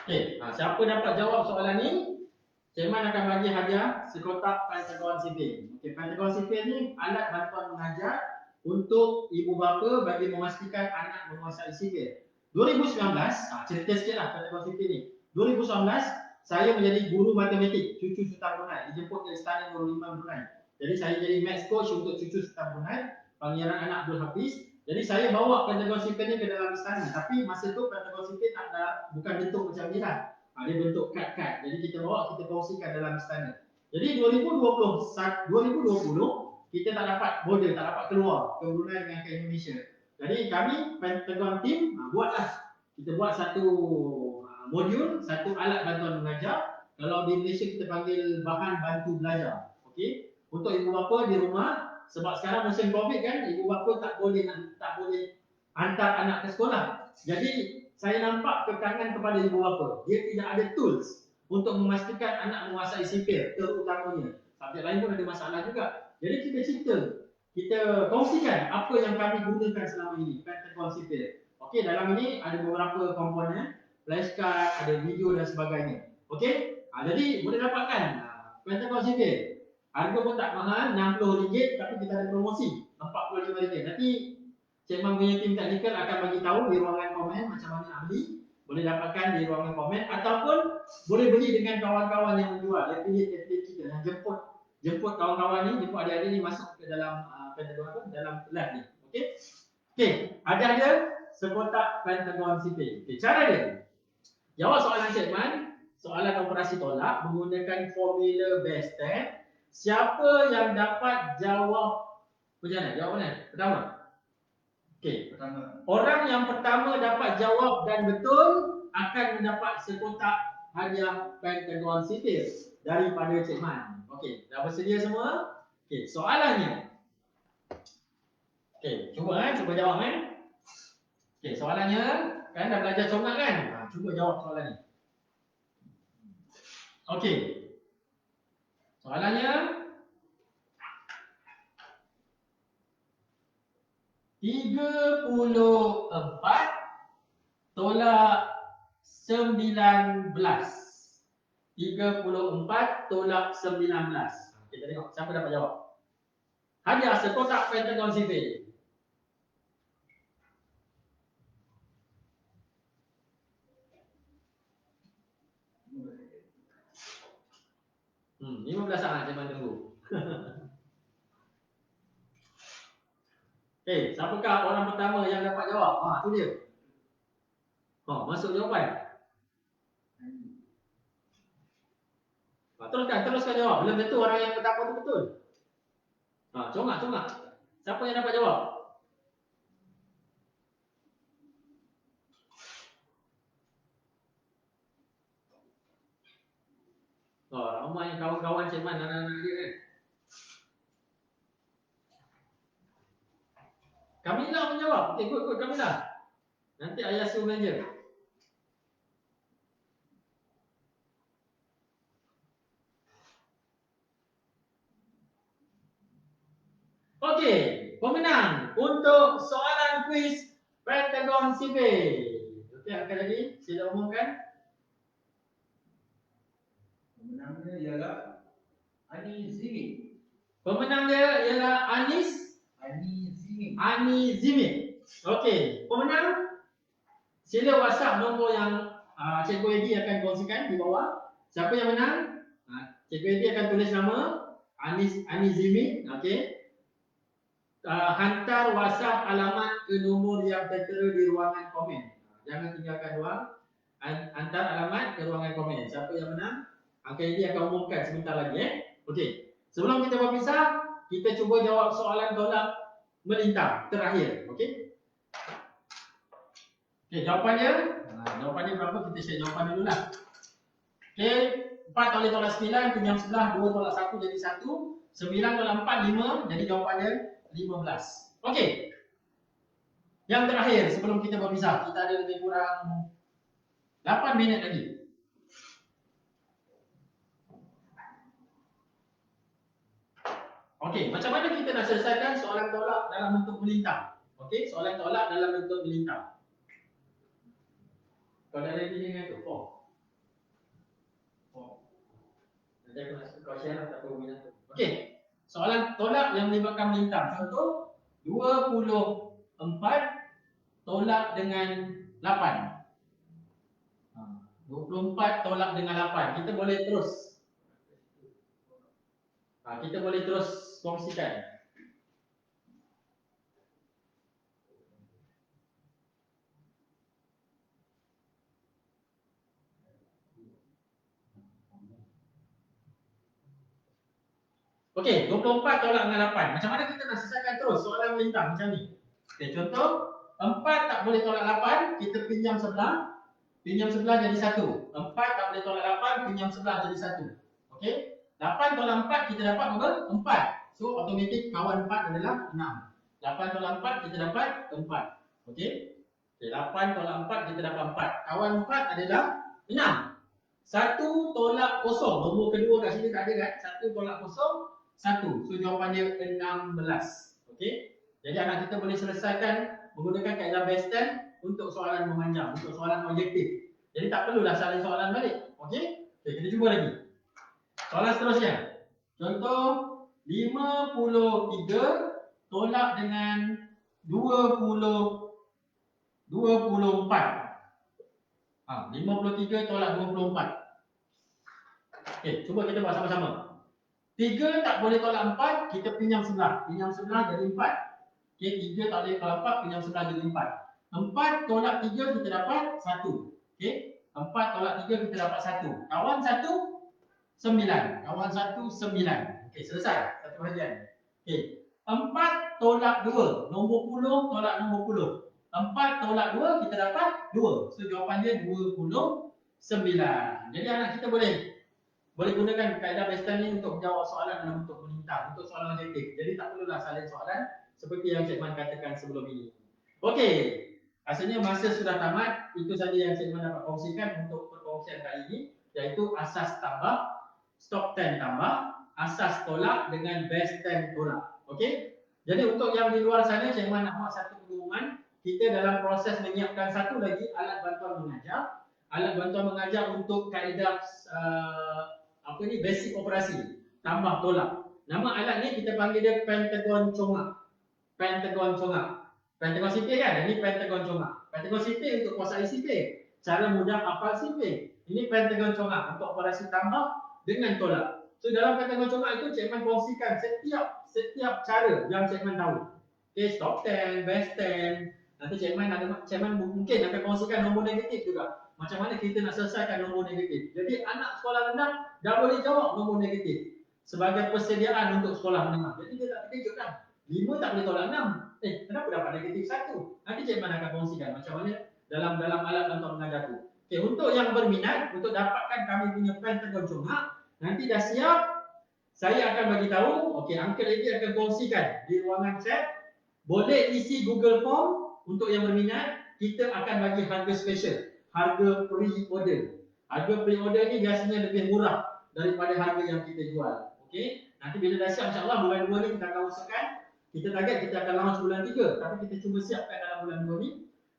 Speaker 2: Okey, siapa dapat jawab soalan ni, Cik Iman akan bagi hadiah sekotak Pentagon sipil. Okey, Pentagon sipil ni alat bantuan mengajar untuk ibu bapa bagi memastikan anak menguasai sipil. 2019, cerita sikitlah Pentagon sipil ni. 2019, saya menjadi guru matematik cucu Sultan Brunei, dijemput ke Istana Nurul Iman Brunei. Jadi saya jadi maths coach untuk cucu Sultan Brunei, Pangeran Anak Abdul Hafiz. Jadi saya bawa Pentagon sipil ni ke dalam istana, tapi masa tu Pentagon sipil tak ada, bukan bentuk macam ni lah. Dia bentuk kad-kad. Jadi kita bawa, kita kongsikan dalam istana. Jadi 2020 kita tak dapat border, tak dapat keluar ke Brunei dengan ke Indonesia. Jadi kami Pentagon team buatlah. Kita buat satu modul, satu alat bantuan mengajar. Kalau di Malaysia kita panggil bahan bantu belajar. Okey, untuk ibu bapa di rumah. Sebab sekarang musim Covid kan, ibu bapa tak boleh hantar anak ke sekolah. Jadi saya nampak kekangan kepada ibu bapa. Dia tidak ada tools untuk memastikan anak menguasai sipil, terutamanya. Subjek lain pun ada masalah juga. Jadi kita cerita, kita kongsikan apa yang kami gunakan selama ini, Pentagon sipil. Okey, dalam ini ada beberapa komponen, flashcard, ada video dan sebagainya. Okey, jadi boleh dapatkan Pentagon sipil. Harga pun tak mahal, RM60, tapi kita ada promosi RM45. Nanti Cik Man punya tim teknikal akan bagi tahu di ruangan komen macam mana nak beli. Boleh dapatkan di ruangan komen ataupun boleh beli dengan kawan-kawan yang menjual. Affiliate kita yang jemput kawan-kawan ni, jemput adik-adik ni masuk ke dalam dalam lab ni. Okey? Okey, ada sekotak Pentagon sipil. Okey, cara dia. Jawab soalan Cik Man, soalan operasi tolak menggunakan formula best 10. Siapa yang dapat jawab macam mana? Jawab mana? Pertama. Okey,
Speaker 1: Pertama.
Speaker 2: Orang yang pertama dapat jawab dan betul akan mendapat sekotak hadiah Pentagon sipil daripada Cik Man. Okey, dah bersedia semua? Okey, soalannya. Okey, cuba jawab Okey, soalannya kan dah belajar congak kan? Cuba jawab soalan ni. Okey. Soalannya 34 tolak 19. 34 tolak 19. Kita tengok siapa dapat jawab. Hadiah sekotak Pentagon sipil. 15 saat Cikgu tunggu. Okey, siapakah orang pertama yang dapat jawab? Tu dia. Masuk jawapan. Teruskan jawab. Belum tentu orang yang pertama tu betul. Congak. Siapa yang dapat jawab? Ramai kawan-kawan Cik Man, anak-anak dia kan. Kamila menjawab. Okey, good Kamila. Nanti ayah suruh belanja. Okey, pemenang untuk soalan kuis Pentagon Sipil. Okey, akan lagi sila umumkan.
Speaker 1: Pemenangnya ialah Ani Zimi.
Speaker 2: Pemenang dia ialah Ani Zimi. Okey, pemenang sila WhatsApp nombor yang Cikgu Edi akan kongsikan di bawah. Siapa yang menang? Cikgu Edi akan tulis nama Ani Zimi. Okey. Hantar WhatsApp alamat ke nombor yang tertera di ruangan komen. Jangan tinggalkan ruang. Hantar alamat ke ruangan komen. Siapa yang menang? Ini akan umumkan sebentar lagi. Okey. Sebelum kita berpisah, kita cuba jawab soalan tolak melintang terakhir. Okey. Jawapannya berapa? Kita share jawapan dulu lah. Okey. 4 kali tolak 9, pinjam sebelah, 2 tolak 1 jadi 1. 9 tolak 4, 5. Jadi jawapannya 15. Okey. Yang terakhir sebelum kita berpisah, kita ada lebih kurang 8 minit lagi. Okey, macam mana kita nak selesaikan soalan tolak dalam bentuk melintang? Okey, soalan tolak dalam bentuk melintang. Kau dah ready dengan tu? Nanti aku nak kau share lah tak perlu minat tu. Okey. Soalan tolak yang melibatkan melintang. Contoh 24 tolak dengan 8. 24 tolak dengan 8. Kita boleh terus kongsikan. Okey, 24 tolak dengan 8. Macam mana kita nak selesaikan terus soalan melintang macam ni? Okey, contoh 4 tak boleh tolak 8, kita pinjam sebelah. Pinjam sebelah jadi 1. 4 tak boleh tolak 8, pinjam sebelah jadi 1. Okey? 8 tolak 4 kita dapat berapa? 4. So automatik kawan 4 adalah 6. 8 tolak 4 kita dapat 4. Okey? Okey, 8 tolak 4 kita dapat 4. Kawan 4 adalah 6. 1 tolak 0. Nombor kedua kat sini tak ada kan? 1 tolak 0, 1. So jawapannya 16. Okey? Jadi anak kita boleh selesaikan menggunakan kaedah base 10 untuk soalan memanjang, untuk soalan objektif. Jadi tak perlulah salin soalan balik. Okey? Okey, kita cuba lagi. Soalan seterusnya. Contoh 53 tolak dengan 24. 53 tolak 24. Okey, cuba kita buat sama-sama. 3 tak boleh tolak 4, kita pinjam sebelah. Pinjam sebelah jadi 4. Okey, 3 tak boleh tolak 4, pinjam sebelah jadi 4. 4 tolak 3 kita dapat 1. Okey, 4 tolak 3 kita dapat 1. Kawan 1, 9. Kawan 1, 9. Okey, selesai. Satu bahagian. Okey, 4 tolak 2. Nombor 10 tolak nombor 10. 4 tolak 2 kita dapat 2. So jawapan dia 29. Jadi anak kita boleh gunakan kaedah base 10 ni untuk menjawab soalan dalam bentuk melintang, untuk soalan objektif. Jadi tak perlulah salin soalan seperti yang Cik Man katakan sebelum ini. Okey, rasanya masa sudah tamat. Itu saja yang Cik Man dapat kongsikan untuk perkongsian kali ini, iaitu asas tambah, stok 10 tambah, asas tolak dengan base 10 tolak. Okey, jadi untuk yang di luar sana, Cik Man nak buat satu pengumuman. Kita dalam proses menyiapkan satu lagi alat bantuan mengajar. Alat bantuan mengajar untuk kaedah basic operasi tambah tolak. Nama alat ni kita panggil dia Pentagon Congak. Pentagon sipil kan? Ini Pentagon Congak. Pentagon sipil untuk kuasai sipil. Cara mudah hafal sipil. Ini Pentagon Congak untuk operasi tambah dengan tolak. So dalam kata contoh itu Cikman kongsikan setiap cara yang Cikman tahu. Okay, top 10, best 10. Nanti Cikman mungkin akan kongsikan nombor negatif juga. Macam mana kita nak selesaikan nombor negatif. Jadi anak sekolah rendah dah boleh jawab nombor negatif sebagai persediaan untuk sekolah menengah. Jadi dia tak terkejut kan. 5 tak boleh tolak 6. Kenapa dapat negatif 1? Nanti Cikman akan kongsikan macam mana dalam alat untuk mengajar tu. Okay, untuk yang berminat untuk dapatkan kami punya Pentagon Comak, nanti dah siap, saya akan bagi tahu. Okey, Uncle Eddie akan kongsikan di ruangan chat. Boleh isi Google Form untuk yang berminat. Kita akan bagi harga special, harga pre-order. Harga pre-order ni biasanya lebih murah daripada harga yang kita jual. Okey, nanti bila dah siap insya-Allah bulan 2 ni kita akan usahakan. Kita target kita akan launch bulan 3, tapi kita cuba siapkan dalam bulan 2 ni.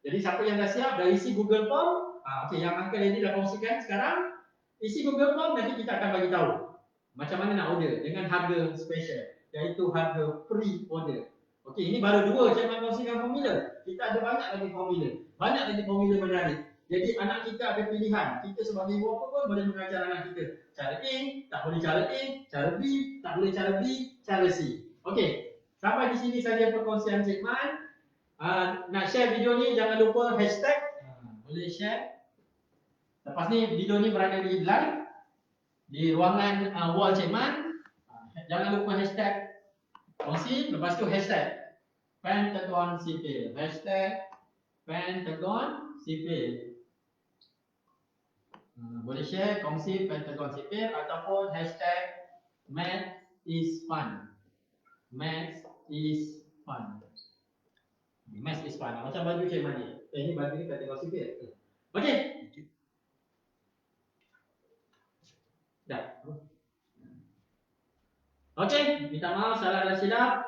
Speaker 2: Jadi siapa yang dah siap, dah isi Google Form, okey, yang Uncle Eddie dah kongsikan sekarang, isi Google Form, nanti kita akan bagi tahu macam mana nak order dengan harga special, iaitu harga pre-order. Okey, ini baru 2 Cikman kongsikan formula. Kita ada banyak lagi formula. Banyak lagi formula menarik. Jadi anak kita ada pilihan. Kita sebagai ibu bapa pun boleh mengajar anak kita. Cara A, tak boleh cara A. Cara B, tak boleh cara B. Cara C. Okey, sampai di sini saja perkongsian Cikman. Nak share video ni jangan lupa hashtag. Boleh share. Lepas ni video ni berada di live di ruangan wall Cikman. Jangan lupa hashtag kongsi. Lepas tu hashtag Pentagon Sipil. Hashtag Pentagon Sipil. Boleh share, kongsi Pentagon Sipil ataupun hashtag Math is fun. Math is fun. Math is fun. Macam baju Cikman ni. Ini baju ni Pentagon Sipil. Okey. Dah. Okey, minta maaf salah dan silap.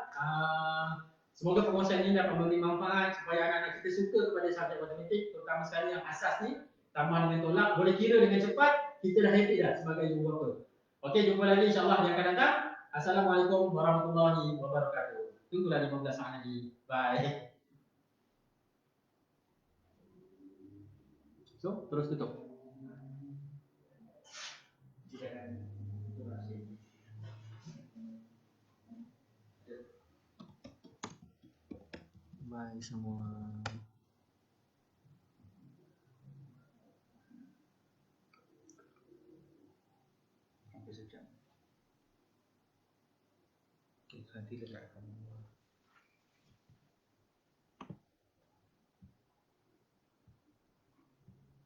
Speaker 2: Semoga perkongsian ini dapat memberi manfaat supaya anak-anak kita suka kepada subjek matematik, terutama sekali yang asas ni, tambah dengan tolak, boleh kira dengan cepat, kita dah happy dah sebagai ibu bapa. Okey, jumpa lagi insya-Allah yang akan datang. Assalamualaikum warahmatullahi wabarakatuh. Tunggulah 15 saat lagi. Bye. So, terus tutup. Bye semua.
Speaker 1: Sampai sejam. Nanti dekat kamu.